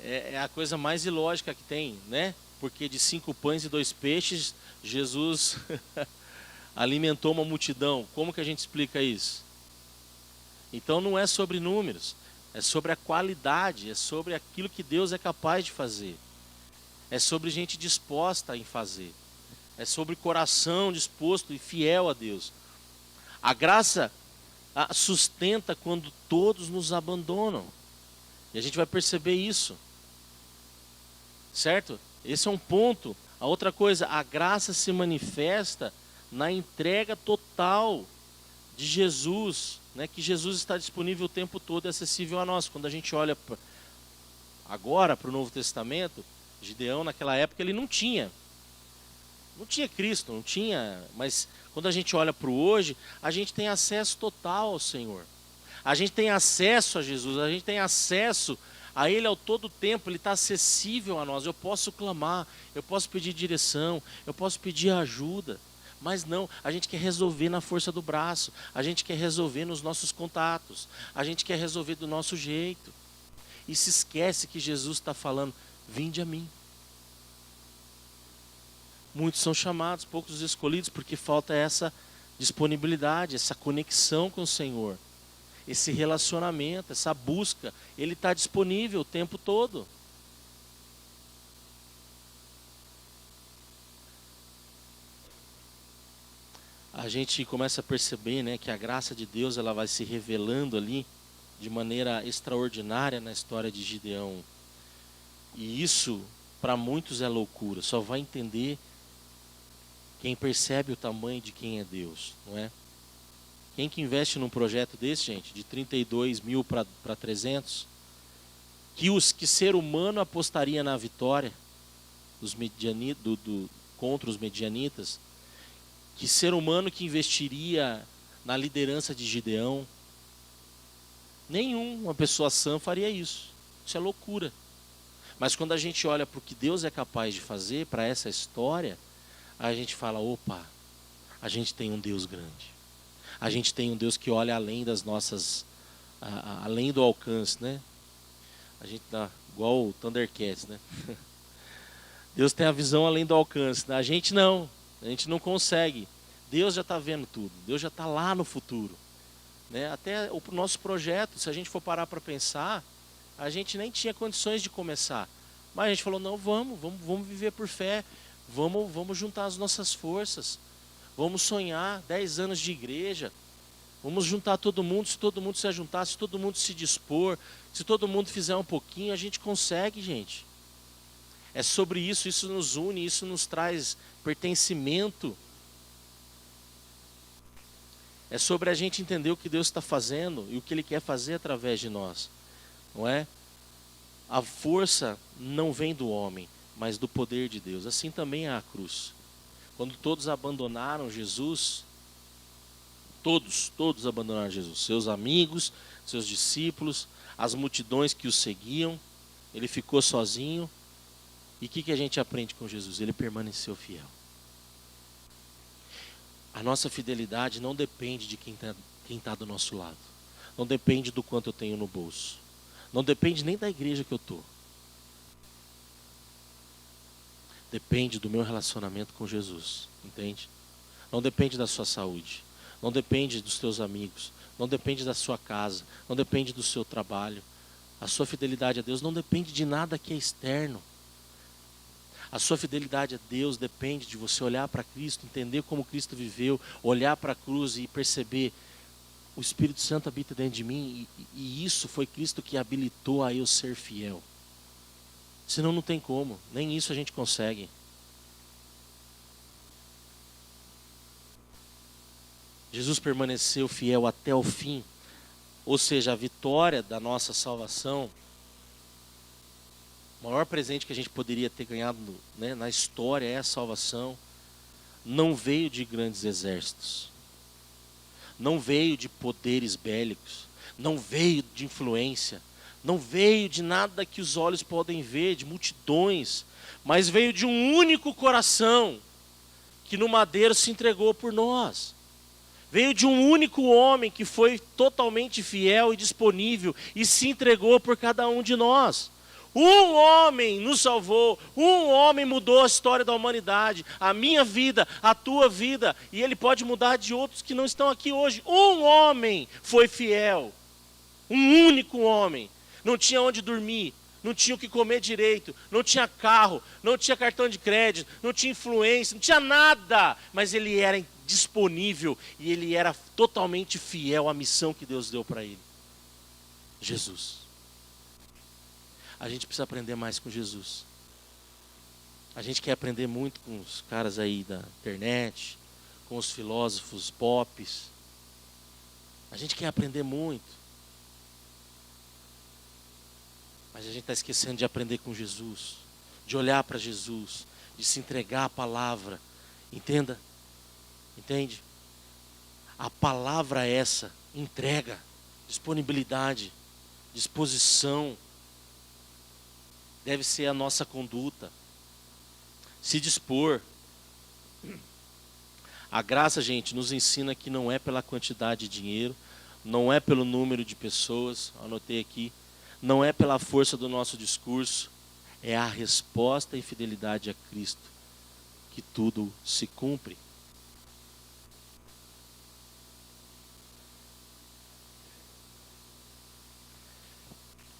é a coisa mais ilógica que tem, né? Porque de 5 pães e 2 peixes, Jesus alimentou uma multidão. Como que a gente explica isso? Então não é sobre números, é sobre a qualidade, é sobre aquilo que Deus é capaz de fazer. É sobre gente disposta em fazer. É sobre coração disposto e fiel a Deus. A graça sustenta quando todos nos abandonam. E a gente vai perceber isso. Certo? Esse é um ponto. A outra coisa, a graça se manifesta na entrega total de Jesus, né? Que Jesus está disponível o tempo todo e acessível a nós. Quando a gente olha agora para o Novo Testamento, Gideão naquela época ele não tinha Cristo, não tinha, mas quando a gente olha para o hoje, a gente tem acesso total ao Senhor. A gente tem acesso a Jesus, a gente tem acesso a Ele ao todo tempo, Ele está acessível a nós. Eu posso clamar, eu posso pedir direção, eu posso pedir ajuda. Mas não, a gente quer resolver na força do braço, a gente quer resolver nos nossos contatos, a gente quer resolver do nosso jeito. E se esquece que Jesus está falando, vinde a mim. Muitos são chamados, poucos escolhidos, porque falta essa disponibilidade, essa conexão com o Senhor. Esse relacionamento, essa busca, Ele está disponível o tempo todo. A gente começa a perceber, né, que a graça de Deus ela vai se revelando ali de maneira extraordinária na história de Gideão. E isso, para muitos, é loucura. Só vai entender quem percebe o tamanho de quem é Deus, não é? Quem que investe num projeto desse, gente, de 32 mil para 300, que ser humano apostaria na vitória contra os medianitas, que ser humano que investiria na liderança de Gideão, nenhuma pessoa sã faria isso. Isso é loucura. Mas quando a gente olha para o que Deus é capaz de fazer, para essa história, a gente fala, opa, a gente tem um Deus grande. A gente tem um Deus que olha além das nossas, além do alcance, né? A gente dá igual o Thundercats, né? Deus tem a visão além do alcance, né? A gente não consegue. Deus já está vendo tudo, Deus já está lá no futuro. Né? Até o nosso projeto, se a gente for parar para pensar, a gente nem tinha condições de começar. Mas a gente falou, não, vamos viver por fé, vamos juntar as nossas forças, vamos sonhar 10 anos de igreja, vamos juntar todo mundo, se todo mundo se ajuntar, se todo mundo se dispor, se todo mundo fizer um pouquinho, a gente consegue, gente. É sobre isso, isso nos une, isso nos traz pertencimento. É sobre a gente entender o que Deus está fazendo e o que Ele quer fazer através de nós. Não é? A força não vem do homem, mas do poder de Deus. Assim também é a cruz. Quando todos abandonaram Jesus, todos abandonaram Jesus. Seus amigos, seus discípulos, as multidões que o seguiam, ele ficou sozinho. E o que a gente aprende com Jesus? Ele permaneceu fiel. A nossa fidelidade não depende de quem está do nosso lado. Não depende do quanto eu tenho no bolso. Não depende nem da igreja que eu estou. Depende do meu relacionamento com Jesus, entende? Não depende da sua saúde. Não depende dos teus amigos. Não depende da sua casa. Não depende do seu trabalho. A sua fidelidade a Deus não depende de nada que é externo. A sua fidelidade a Deus depende de você olhar para Cristo, entender como Cristo viveu, olhar para a cruz e perceber: o Espírito Santo habita dentro de mim e isso foi Cristo que habilitou a eu ser fiel. Senão não tem como, nem isso a gente consegue. Jesus permaneceu fiel até o fim, ou seja, a vitória da nossa salvação. O maior presente que a gente poderia ter ganhado, né, na história é a salvação. Não veio de grandes exércitos. Não veio de poderes bélicos. Não veio de influência. Não veio de nada que os olhos podem ver, de multidões. Mas veio de um único coração que no madeiro se entregou por nós. Veio de um único homem que foi totalmente fiel e disponível e se entregou por cada um de nós. Um homem nos salvou, um homem mudou a história da humanidade, a minha vida, a tua vida, e ele pode mudar de outros que não estão aqui hoje. Um homem foi fiel, um único homem, não tinha onde dormir, não tinha o que comer direito, não tinha carro, não tinha cartão de crédito, não tinha influência, não tinha nada, mas ele era disponível e ele era totalmente fiel à missão que Deus deu para ele. Jesus. A gente precisa aprender mais com Jesus. A gente quer aprender muito com os caras aí da internet, com os filósofos pops. A gente quer aprender muito. Mas a gente está esquecendo de aprender com Jesus, de olhar para Jesus, de se entregar à palavra. Entenda? Entende? A palavra é essa, entrega, disponibilidade, disposição. Deve ser a nossa conduta. Se dispor. A graça, gente, nos ensina que não é pela quantidade de dinheiro, não é pelo número de pessoas, anotei aqui, não é pela força do nosso discurso, é a resposta e fidelidade a Cristo que tudo se cumpre.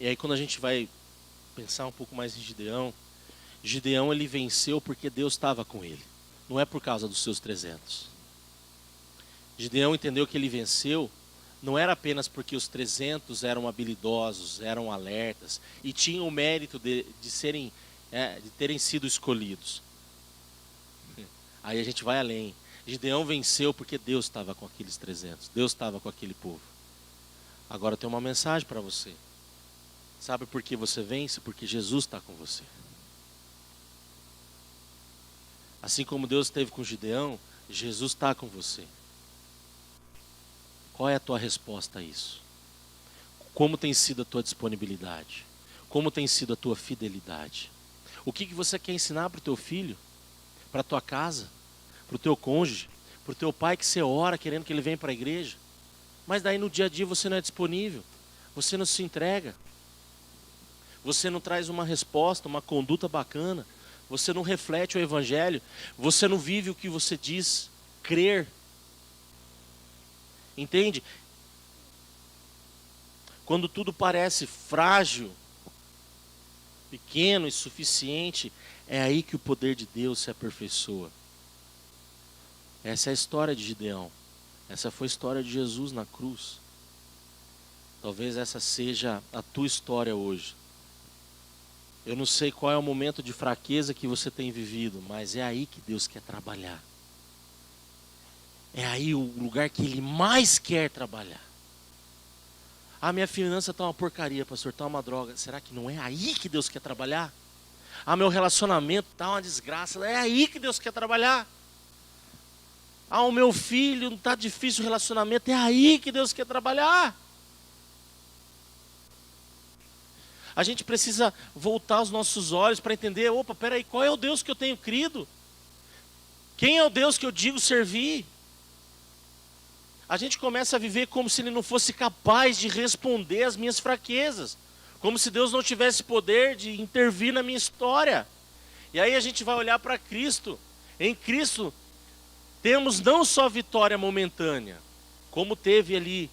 E aí quando a gente vai pensar um pouco mais em Gideão ele venceu porque Deus estava com ele. Não é por causa dos seus 300. Gideão entendeu que ele venceu, não era apenas porque os 300 eram habilidosos, eram alertas e tinham o mérito de terem sido escolhidos. Aí a gente vai além. Gideão venceu porque Deus estava com aqueles 300. Deus estava com aquele povo. Agora tem uma mensagem para você. Sabe por que você vence? Porque Jesus está com você. Assim como Deus esteve com Gideão, Jesus está com você. Qual é a tua resposta a isso? Como tem sido a tua disponibilidade? Como tem sido a tua fidelidade? O que você quer ensinar para o teu filho? Para a tua casa? Para o teu cônjuge? Para o teu pai que você ora querendo que ele venha para a igreja? Mas daí no dia a dia você não é disponível. Você não se entrega. Você não traz uma resposta, uma conduta bacana. Você não reflete o evangelho. Você não vive o que você diz. crer. Entende? Quando tudo parece frágil, pequeno, insuficiente, é aí que o poder de Deus se aperfeiçoa. Essa é a história de Gideão. Essa foi a história de Jesus na cruz. Talvez essa seja a tua história hoje. Eu não sei qual é o momento de fraqueza que você tem vivido, mas é aí que Deus quer trabalhar. É aí o lugar que Ele mais quer trabalhar. Ah, minha finança está uma porcaria, pastor, está uma droga. Será que não é aí que Deus quer trabalhar? Ah, meu relacionamento está uma desgraça. É aí que Deus quer trabalhar. Ah, o meu filho, não está difícil o relacionamento. É aí que Deus quer trabalhar. A gente precisa voltar os nossos olhos para entender, opa, peraí, qual é o Deus que eu tenho crido? Quem é o Deus que eu digo servir? A gente começa a viver como se Ele não fosse capaz de responder às minhas fraquezas. Como se Deus não tivesse poder de intervir na minha história. E aí a gente vai olhar para Cristo. Em Cristo, temos não só vitória momentânea, como teve ali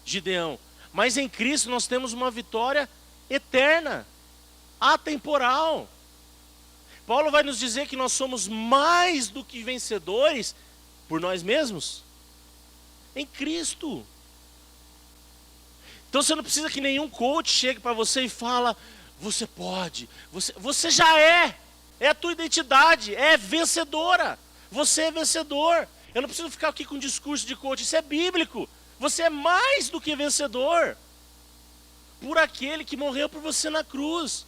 Gideão. Mas em Cristo nós temos uma vitória eterna, atemporal. Paulo vai nos dizer que nós somos mais do que vencedores por nós mesmos, em Cristo. Então você não precisa que nenhum coach chegue para você e fala, você pode, você já é a tua identidade, é vencedora, você é vencedor. Eu não preciso ficar aqui com um discurso de coach, isso é bíblico, você é mais do que vencedor, por aquele que morreu por você na cruz.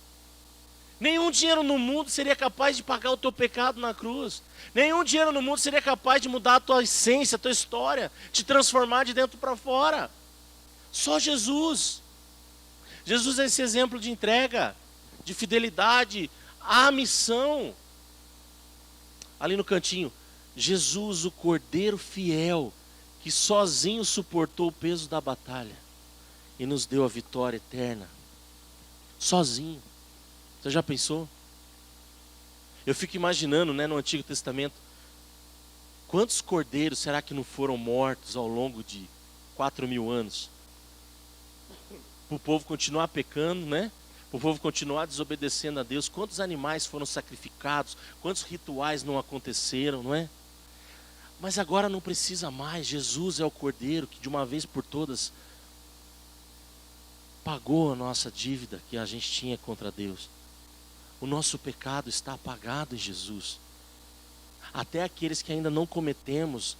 Nenhum dinheiro no mundo seria capaz de pagar o teu pecado na cruz. Nenhum dinheiro no mundo seria capaz de mudar a tua essência, a tua história, te transformar de dentro para fora. Só Jesus. Jesus é esse exemplo de entrega, de fidelidade à missão. Ali no cantinho, Jesus, o Cordeiro fiel, que sozinho suportou o peso da batalha e nos deu a vitória eterna, sozinho. Você já pensou? Eu fico imaginando, né, no Antigo Testamento, quantos cordeiros será que não foram mortos ao longo de 4.000 anos? Para o povo continuar pecando, né? Para o povo continuar desobedecendo a Deus. Quantos animais foram sacrificados? Quantos rituais não aconteceram, não é? Mas agora não precisa mais. Jesus é o Cordeiro que de uma vez por todas pagou a nossa dívida que a gente tinha contra Deus. O nosso pecado está apagado em Jesus. Até aqueles que ainda não cometemos,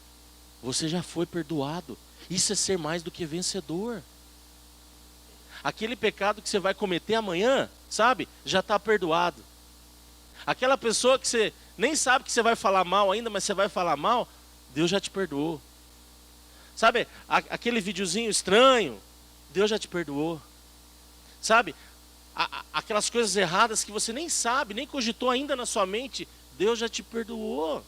você já foi perdoado. Isso é ser mais do que vencedor. Aquele pecado que você vai cometer amanhã, sabe? Já está perdoado. Aquela pessoa que você nem sabe que você vai falar mal ainda, mas você vai falar mal, Deus já te perdoou. Sabe, aquele videozinho estranho, Deus já te perdoou. Sabe, aquelas coisas erradas que você nem sabe, nem cogitou ainda na sua mente, Deus já te perdoou.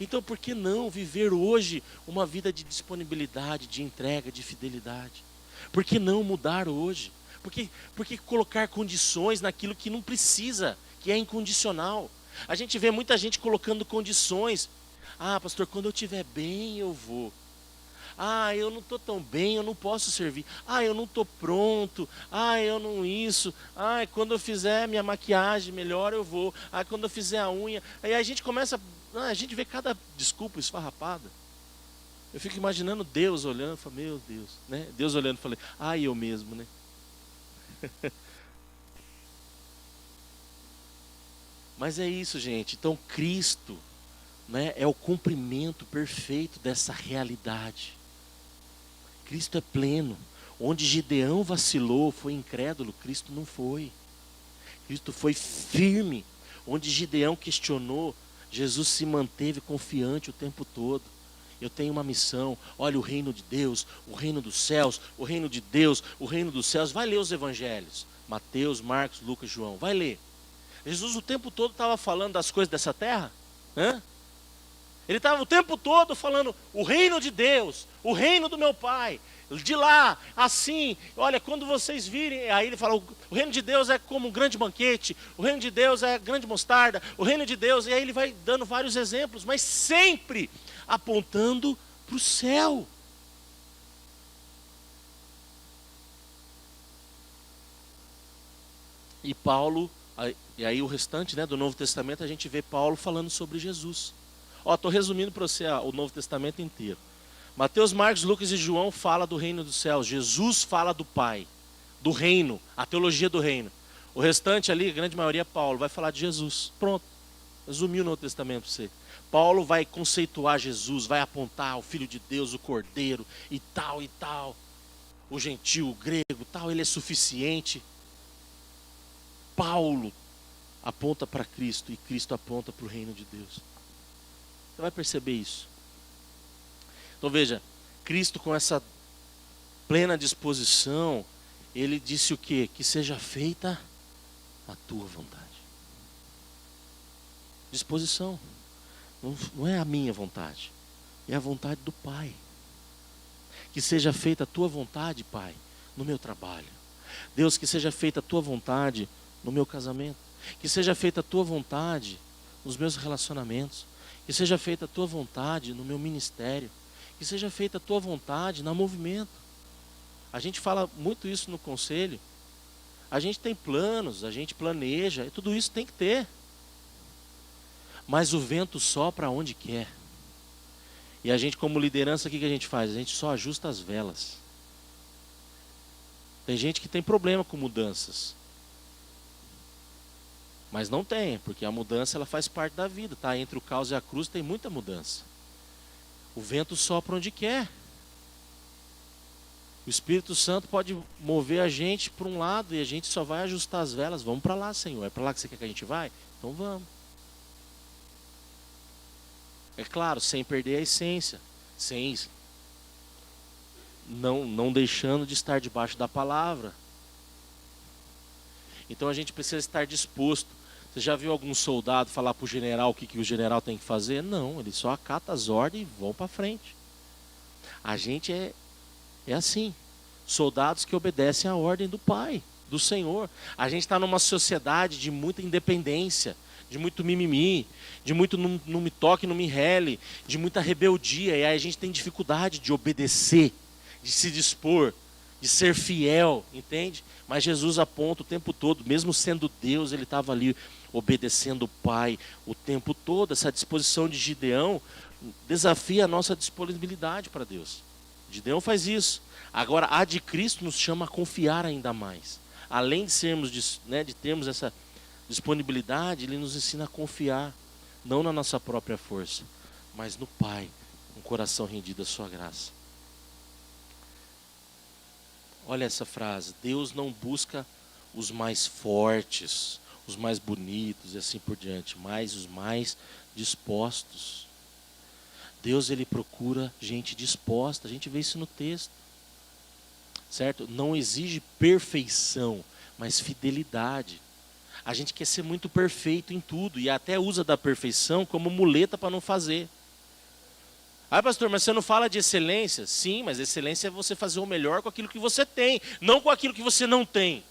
Então por que não viver hoje uma vida de disponibilidade, de entrega, de fidelidade? Por que não mudar hoje? Por que colocar condições naquilo que não precisa, que é incondicional? A gente vê muita gente colocando condições. Ah, pastor, quando eu estiver bem eu vou. Ah, eu não estou tão bem, eu não posso servir. Ah, eu não estou pronto. Ah, eu não isso. Ah, quando eu fizer minha maquiagem melhor eu vou. Ah, quando eu fizer a unha. Aí a gente começa, a gente vê cada desculpa esfarrapada. Eu fico imaginando Deus olhando, eu falo, meu Deus, né? Deus olhando, eu falei, eu mesmo, né? Mas é isso, gente. Então Cristo, né, é o cumprimento perfeito dessa realidade. Cristo é pleno. Onde Gideão vacilou, foi incrédulo, Cristo não foi. Cristo foi firme. Onde Gideão questionou, Jesus se manteve confiante o tempo todo. Eu tenho uma missão. Olha o reino de Deus, o reino dos céus, o reino de Deus, o reino dos céus. Vai ler os evangelhos. Mateus, Marcos, Lucas, João. Vai ler. Jesus o tempo todo estava falando das coisas dessa terra. Ele estava o tempo todo falando o reino de Deus, o reino do meu Pai. de lá, assim, olha, quando vocês virem, aí ele fala, o reino de Deus é como um grande banquete, o reino de Deus é grande mostarda, o reino de Deus, e aí ele vai dando vários exemplos, mas sempre apontando para o céu. E Paulo, e aí o restante, né, do Novo Testamento, a gente vê Paulo falando sobre Jesus. Estou resumindo para você o Novo Testamento inteiro. Mateus, Marcos, Lucas e João fala do reino dos céus. Jesus fala do Pai, do reino, a teologia do reino. O restante ali, a grande maioria, Paulo, vai falar de Jesus. Pronto, resumiu o Novo Testamento para você. Paulo vai conceituar Jesus, vai apontar o Filho de Deus, o Cordeiro, e tal, o gentil, o grego, tal, ele é suficiente. Paulo aponta para Cristo e Cristo aponta para o reino de Deus. Você vai perceber isso. Então veja, Cristo com essa plena disposição, ele disse o quê? Que seja feita a tua vontade. Disposição. Não é a minha vontade, é a vontade do Pai. Que seja feita a tua vontade, Pai, no meu trabalho. Deus, que seja feita a tua vontade no meu casamento. Que seja feita a tua vontade nos meus relacionamentos. Que seja feita a tua vontade no meu ministério. Que seja feita a tua vontade no movimento. A gente fala muito isso no conselho. A gente tem planos, a gente planeja, e tudo isso tem que ter. Mas o vento sopra onde quer. E a gente, como liderança, o que a gente faz? A gente só ajusta as velas. Tem gente que tem problema com mudanças. Mas não tem, porque a mudança ela faz parte da vida, tá? Entre o caos e a cruz tem muita mudança. O vento sopra onde quer. O Espírito Santo pode mover a gente para um lado e a gente só vai ajustar as velas. Vamos para lá, Senhor. É para lá que você quer que a gente vai? Então vamos. É claro, sem perder a essência. Não deixando de estar debaixo da palavra. Então a gente precisa estar disposto. Você já viu algum soldado falar para o general o que o general tem que fazer? Não, ele só acata as ordens e vão para frente. A gente é assim. Soldados que obedecem à ordem do Pai, do Senhor. A gente está numa sociedade de muita independência, de muito mimimi, de muito não me toque, não me rele, de muita rebeldia. E aí a gente tem dificuldade de obedecer, de se dispor, de ser fiel, entende? Mas Jesus aponta o tempo todo, mesmo sendo Deus, ele estava ali obedecendo o Pai o tempo todo. Essa disposição de Gideão desafia a nossa disponibilidade para Deus. Gideão faz isso. Agora, a de Cristo nos chama a confiar ainda mais. Além de termos essa disponibilidade, ele nos ensina a confiar, não na nossa própria força, mas no Pai, um coração rendido à sua graça. Olha essa frase: Deus não busca os mais fortes, os mais bonitos e assim por diante, mas os mais dispostos. Deus, ele procura gente disposta. A gente vê isso no texto, certo? Não exige perfeição, mas fidelidade. A gente quer ser muito perfeito em tudo e até usa da perfeição como muleta para não fazer. Ah, pastor, mas você não fala de excelência? Sim, mas excelência é você fazer o melhor com aquilo que você tem, não com aquilo que você não tem.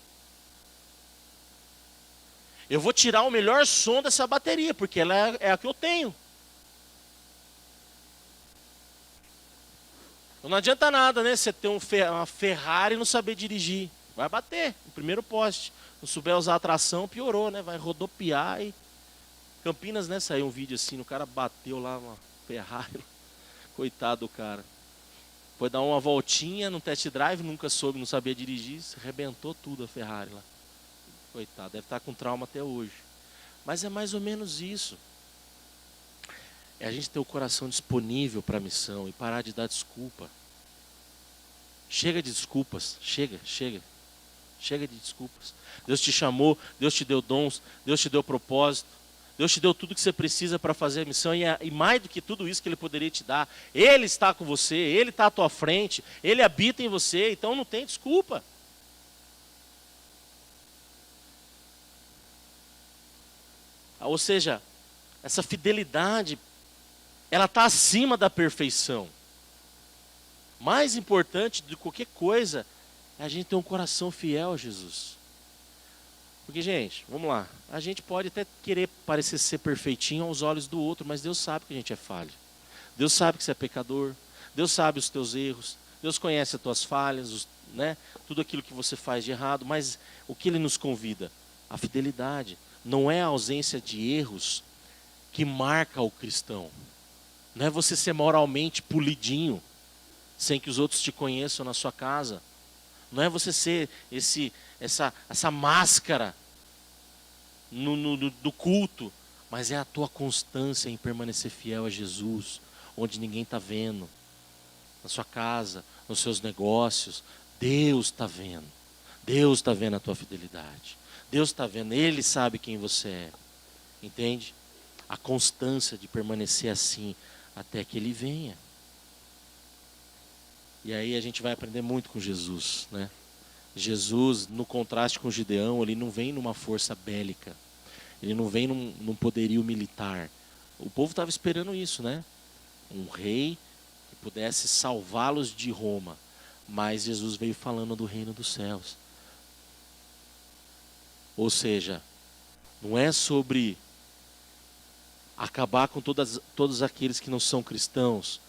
Eu vou tirar o melhor som dessa bateria, porque ela é a que eu tenho. Não adianta nada, né? Você ter uma Ferrari e não saber dirigir. Vai bater no primeiro poste. Não souber usar a tração, piorou, né? Vai rodopiar e... Campinas, né? Saiu um vídeo assim, o cara bateu lá uma Ferrari. Coitado do cara. Foi dar uma voltinha no test drive, nunca soube, não sabia dirigir, arrebentou tudo a Ferrari lá. Coitado, deve estar com trauma até hoje. Mas é mais ou menos isso. É a gente ter o coração disponível para a missão e parar de dar desculpa. Chega de desculpas, chega de desculpas. Deus te chamou, Deus te deu dons, Deus te deu propósito, Deus te deu tudo que você precisa para fazer a missão e mais do que tudo isso que Ele poderia te dar, Ele está com você, Ele está à tua frente, Ele habita em você, então não tem desculpa. Ou seja, essa fidelidade, ela está acima da perfeição. Mais importante do que qualquer coisa é a gente ter um coração fiel a Jesus. Porque, gente, vamos lá. A gente pode até querer parecer ser perfeitinho aos olhos do outro, mas Deus sabe que a gente é falho. Deus sabe que você é pecador. Deus sabe os teus erros. Deus conhece as tuas falhas, né? Tudo aquilo que você faz de errado. Mas o que Ele nos convida? A fidelidade. Não é a ausência de erros que marca o cristão. Não é você ser moralmente polidinho, sem que os outros te conheçam na sua casa. Não é você ser essa máscara do culto, mas é a tua constância em permanecer fiel a Jesus, onde ninguém está vendo, na sua casa, nos seus negócios. Deus está vendo. Deus está vendo a tua fidelidade. Deus está vendo, Ele sabe quem você é. Entende? A constância de permanecer assim até que Ele venha. E aí a gente vai aprender muito com Jesus, né? Jesus, no contraste com Gideão, ele não vem numa força bélica. Ele não vem num poderio militar. O povo estava esperando isso, né? Um rei que pudesse salvá-los de Roma. Mas Jesus veio falando do reino dos céus. Ou seja, não é sobre acabar com todos aqueles que não são cristãos.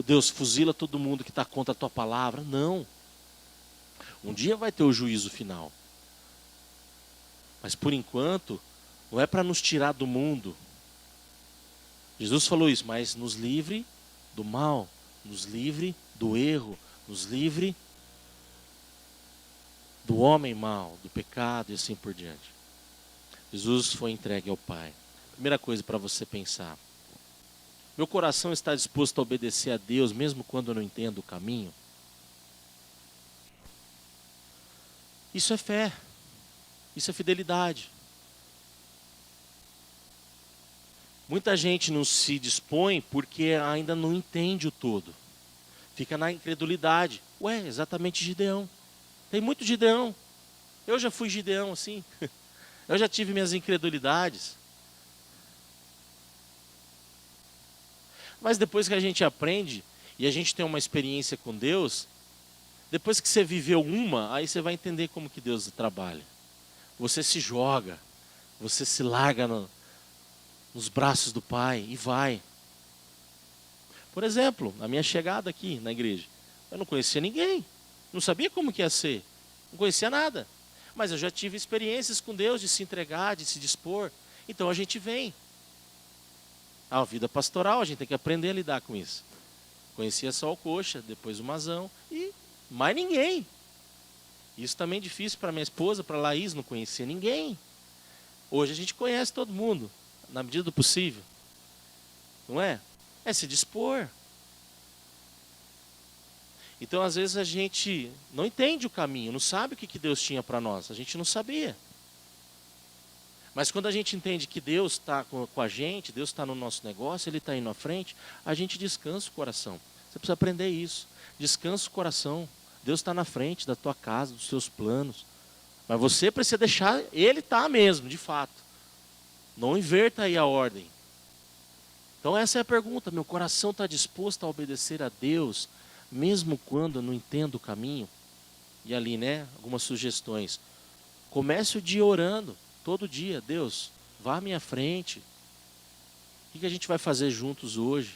Deus, fuzila todo mundo que está contra a tua palavra. Não. Um dia vai ter o juízo final. Mas por enquanto, não é para nos tirar do mundo. Jesus falou isso, mas nos livre do mal, nos livre do erro, nos livre do homem mau, do pecado e assim por diante. Jesus foi entregue ao Pai. Primeira coisa para você pensar. Meu coração está disposto a obedecer a Deus, mesmo quando eu não entendo o caminho? Isso é fé. Isso é fidelidade. Muita gente não se dispõe porque ainda não entende o todo. Fica na incredulidade. Ué, exatamente Gideão. Tem muito Gideão. Eu já fui Gideão assim. Eu já tive minhas incredulidades. Mas depois que a gente aprende e a gente tem uma experiência com Deus, depois que você viveu aí você vai entender como que Deus trabalha. Você se joga, você se larga nos braços do Pai e vai. Por exemplo, a minha chegada aqui na igreja, eu não conhecia ninguém, não sabia como que ia ser, não conhecia nada. Mas eu já tive experiências com Deus de se entregar, de se dispor. Então a gente vem. A vida pastoral, a gente tem que aprender a lidar com isso. Conhecia só o Coxa, depois o Mazão e mais ninguém. Isso também é difícil para minha esposa, para a Laís, não conhecia ninguém. Hoje a gente conhece todo mundo, na medida do possível. Não é? É se dispor. Então, às vezes, a gente não entende o caminho, não sabe o que Deus tinha para nós. A gente não sabia. Mas quando a gente entende que Deus está com a gente, Deus está no nosso negócio, Ele está indo à frente, a gente descansa o coração. Você precisa aprender isso. Descansa o coração. Deus está na frente da tua casa, dos seus planos. Mas você precisa deixar Ele estar mesmo, de fato. Não inverta aí a ordem. Então essa é a pergunta. Meu coração está disposto a obedecer a Deus, mesmo quando eu não entendo o caminho? E ali, né, algumas sugestões. Comece o dia orando. Todo dia, Deus, vá à minha frente. O que a gente vai fazer juntos hoje?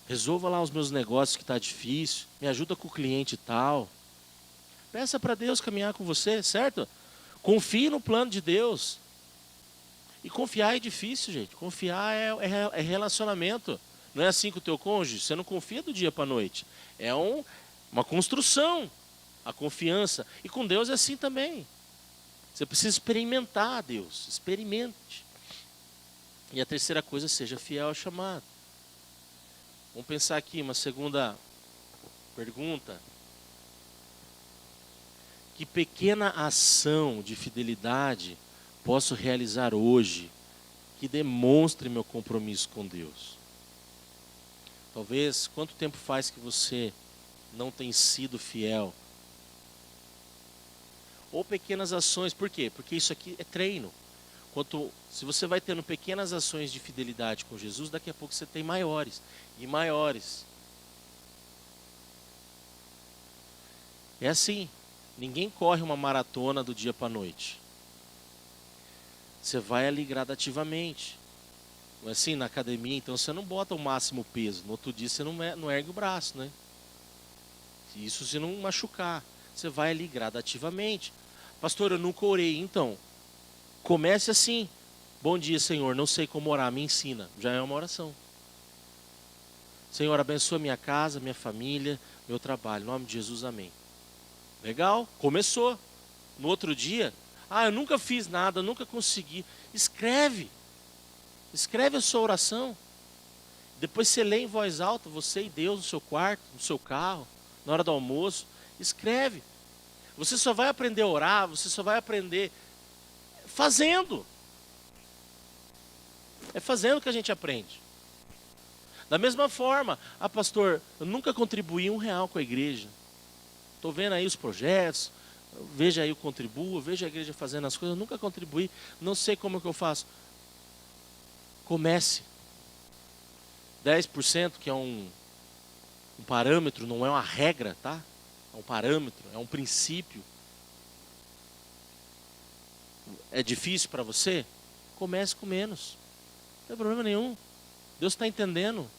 Resolva lá os meus negócios que está difícil. Me ajuda com o cliente e tal. Peça para Deus caminhar com você, certo? Confie no plano de Deus. E confiar é difícil, gente. Confiar é relacionamento. Não é assim com o teu cônjuge. Você não confia do dia para a noite. É uma construção. A confiança. E com Deus é assim também. Você precisa experimentar a Deus. Experimente. E a terceira coisa, seja fiel ao chamado. Vamos pensar aqui uma segunda pergunta. Que pequena ação de fidelidade posso realizar hoje que demonstre meu compromisso com Deus? Talvez, quanto tempo faz que você não tem sido fiel? Ou pequenas ações, por quê? Porque isso aqui é treino. Se você vai tendo pequenas ações de fidelidade com Jesus, daqui a pouco você tem maiores e maiores. É assim, ninguém corre uma maratona do dia para a noite. Você vai ali gradativamente. Não é assim, na academia, então você não bota o máximo peso. No outro dia você não ergue o braço, né? Isso se não machucar. Você vai ali gradativamente. Pastor, eu nunca orei. Então, comece assim. Bom dia, Senhor. Não sei como orar, me ensina. Já é uma oração. Senhor, abençoa minha casa, minha família, meu trabalho. Em nome de Jesus, amém. Legal? Começou. No outro dia, eu nunca fiz nada, nunca consegui. Escreve. Escreve a sua oração. Depois você lê em voz alta, você e Deus, no seu quarto, no seu carro, na hora do almoço. Escreve. Você só vai aprender a orar, você só vai aprender fazendo. É fazendo que a gente aprende. Da mesma forma, pastor, eu nunca contribuí R$ 1 com a igreja. Estou vendo aí os projetos, veja aí o contribuo, veja a igreja fazendo as coisas, eu nunca contribuí, não sei como que eu faço. Comece. 10%, que é um parâmetro, não é uma regra, tá? É um parâmetro, é um princípio. É difícil para você? Comece com menos. Não tem problema nenhum. Deus está entendendo.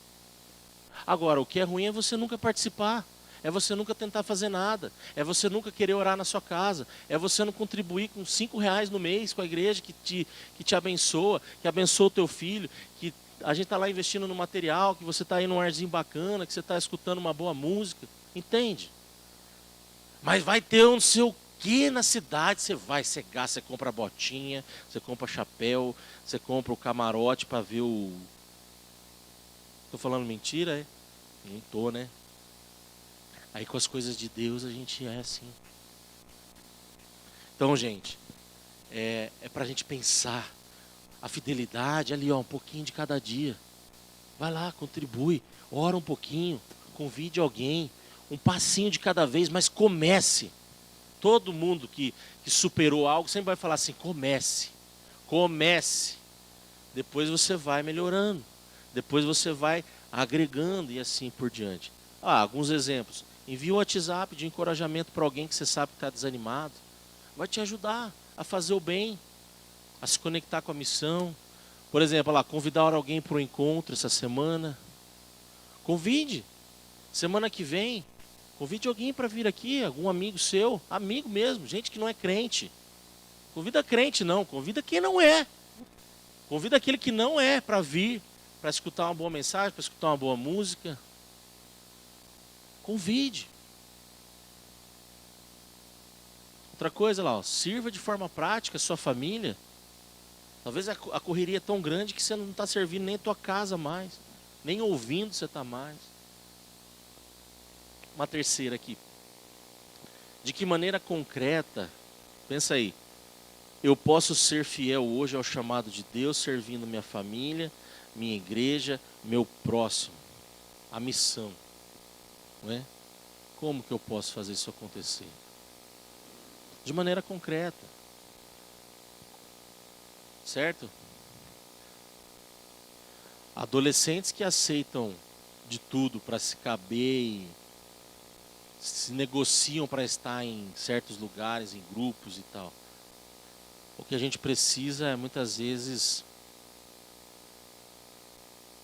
Agora, o que é ruim é você nunca participar. É você nunca tentar fazer nada. É você nunca querer orar na sua casa. É você não contribuir com R$ 5 no mês com a igreja que te abençoa, que abençoa o teu filho, que a gente está lá investindo no material, que você está aí num arzinho bacana, que você está escutando uma boa música. Entende? Mas vai ter um seu que na cidade você vai, você gasta, você compra botinha, você compra chapéu, você compra o camarote para ver o... Estou falando mentira, é? Não tô, né? Aí com as coisas de Deus a gente é assim. Então, gente, é para a gente pensar. A fidelidade ali, ó, um pouquinho de cada dia. Vai lá, contribui, ora um pouquinho, convide alguém, um passinho de cada vez, mas comece. Todo mundo que superou algo sempre vai falar assim, comece. Comece. Depois você vai melhorando. Depois você vai agregando e assim por diante. Alguns exemplos. Envie um WhatsApp de encorajamento para alguém que você sabe que está desanimado. Vai te ajudar a fazer o bem, a se conectar com a missão. Por exemplo, convidar alguém para o encontro essa semana. Convide. Semana que vem, convide alguém para vir aqui, algum amigo seu, amigo mesmo, gente que não é crente. Convida crente não, convida quem não é. Convida aquele que não é para vir, para escutar uma boa mensagem, para escutar uma boa música. Convide. Outra coisa lá, sirva de forma prática a sua família. Talvez a correria é tão grande que você não está servindo nem a tua casa mais, nem ouvindo você está mais. Uma terceira aqui. De que maneira concreta, pensa aí, eu posso ser fiel hoje ao chamado de Deus, servindo minha família, minha igreja, meu próximo, a missão, não é? Como que eu posso fazer isso acontecer? De maneira concreta, certo? Adolescentes que aceitam de tudo para se caber e se negociam para estar em certos lugares, em grupos e tal. O que a gente precisa é muitas vezes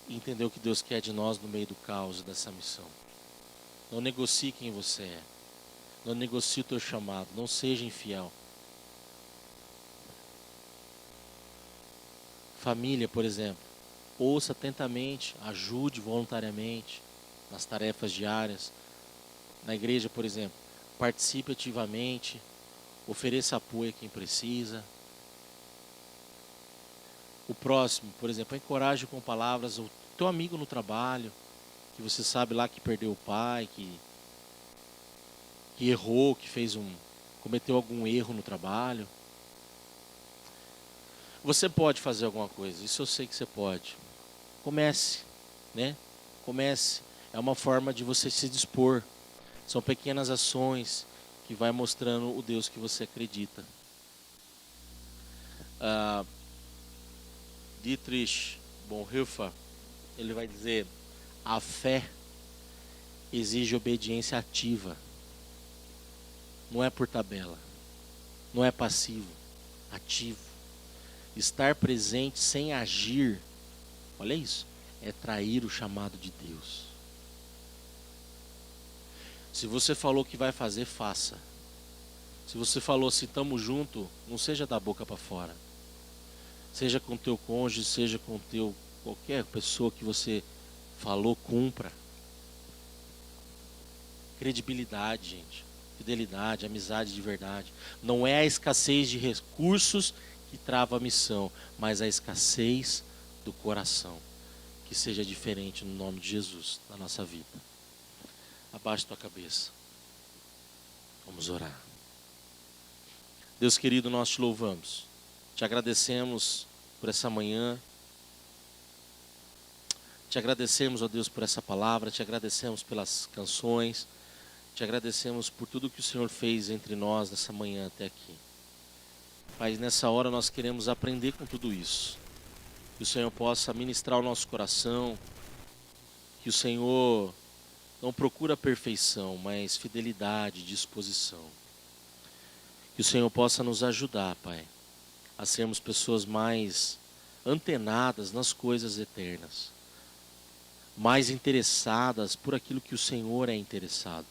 entender o que Deus quer de nós no meio do caos dessa missão. Não negocie quem você é. Não negocie o teu chamado. Não seja infiel. Família, por exemplo. Ouça atentamente, ajude voluntariamente nas tarefas diárias. Na igreja, por exemplo, participe ativamente, ofereça apoio a quem precisa. O próximo, por exemplo, encoraje com palavras o teu amigo no trabalho, que você sabe lá que perdeu o pai, que errou, que cometeu algum erro no trabalho. Você pode fazer alguma coisa, isso eu sei que você pode. Comece, né? Comece. É uma forma de você se dispor. São pequenas ações que vai mostrando o Deus que você acredita. Dietrich Bonhoeffer, ele vai dizer, a fé exige obediência ativa. não é por tabela, não é passivo, ativo. Estar presente sem agir, olha isso, é trair o chamado de Deus. Se você falou que vai fazer, faça. Se você falou assim, estamos junto, não seja da boca para fora. Seja com teu cônjuge, seja com qualquer pessoa que você falou, cumpra. Credibilidade, gente. Fidelidade, amizade de verdade. Não é a escassez de recursos que trava a missão, mas a escassez do coração. Que seja diferente no nome de Jesus na nossa vida. Abaixa tua cabeça. Vamos orar. Deus querido, nós te louvamos. Te agradecemos por essa manhã. Te agradecemos, ó Deus, por essa palavra. Te agradecemos pelas canções. Te agradecemos por tudo que o Senhor fez entre nós nessa manhã até aqui. Pai, nessa hora nós queremos aprender com tudo isso. Que o Senhor possa ministrar o nosso coração. Que o Senhor não procura perfeição, mas fidelidade, disposição. Que o Senhor possa nos ajudar, Pai, a sermos pessoas mais antenadas nas coisas eternas. Mais interessadas por aquilo que o Senhor é interessado.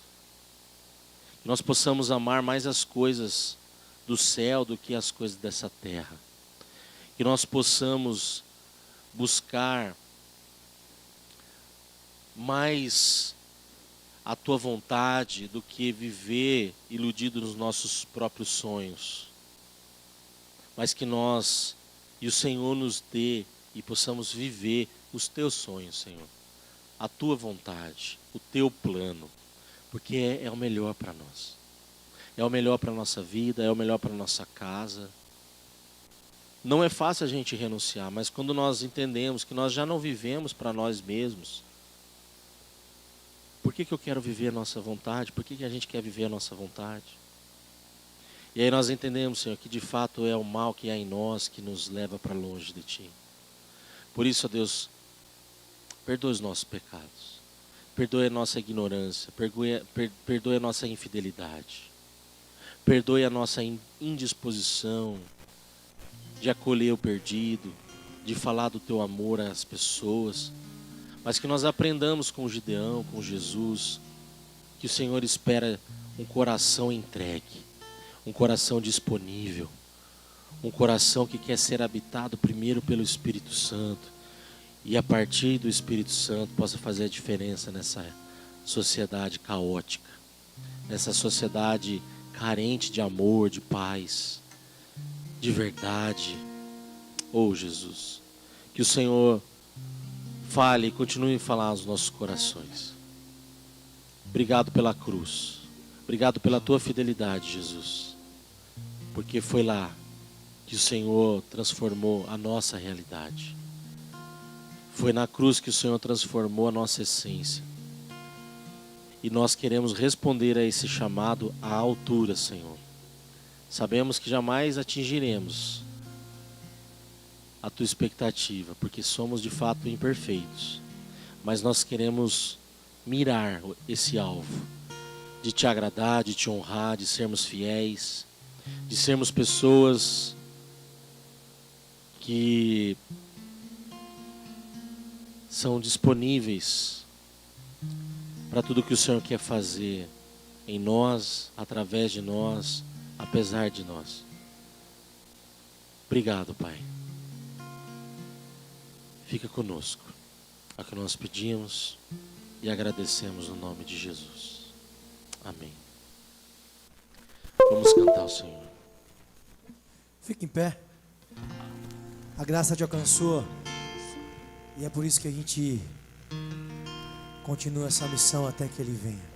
Que nós possamos amar mais as coisas do céu do que as coisas dessa terra. Que nós possamos buscar mais a tua vontade do que viver iludido nos nossos próprios sonhos. Mas que nós e o Senhor nos dê e possamos viver os teus sonhos, Senhor. A tua vontade, o teu plano. Porque é o melhor para nós. É o melhor para a nossa vida, é o melhor para a nossa casa. Não é fácil a gente renunciar, mas quando nós entendemos que nós já não vivemos para nós mesmos, por que eu quero viver a nossa vontade? Por que a gente quer viver a nossa vontade? E aí nós entendemos, Senhor, que de fato é o mal que há em nós que nos leva para longe de Ti. Por isso, ó Deus, perdoa os nossos pecados. Perdoe a nossa ignorância, perdoe a nossa infidelidade, perdoe a nossa indisposição de acolher o perdido, de falar do teu amor às pessoas, mas que nós aprendamos com Gideão, com Jesus, que o Senhor espera um coração entregue, um coração disponível, um coração que quer ser habitado primeiro pelo Espírito Santo, e a partir do Espírito Santo possa fazer a diferença nessa sociedade caótica, nessa sociedade carente de amor, de paz, de verdade. Oh Jesus, que o Senhor fale e continue a falar aos nossos corações. Obrigado pela cruz, obrigado pela tua fidelidade, Jesus, porque foi lá que o Senhor transformou a nossa realidade. Foi na cruz que o Senhor transformou a nossa essência. E nós queremos responder a esse chamado à altura, Senhor. Sabemos que jamais atingiremos a tua expectativa, porque somos de fato imperfeitos. Mas nós queremos mirar esse alvo, de te agradar, de te honrar, de sermos fiéis, de sermos pessoas que são disponíveis para tudo que o Senhor quer fazer em nós, através de nós, apesar de nós. Obrigado, Pai. Fica conosco. É o que nós pedimos e agradecemos no nome de Jesus. Amém. Vamos cantar ao Senhor. Fique em pé. A graça te alcançou. E é por isso que a gente continua essa missão até que Ele venha.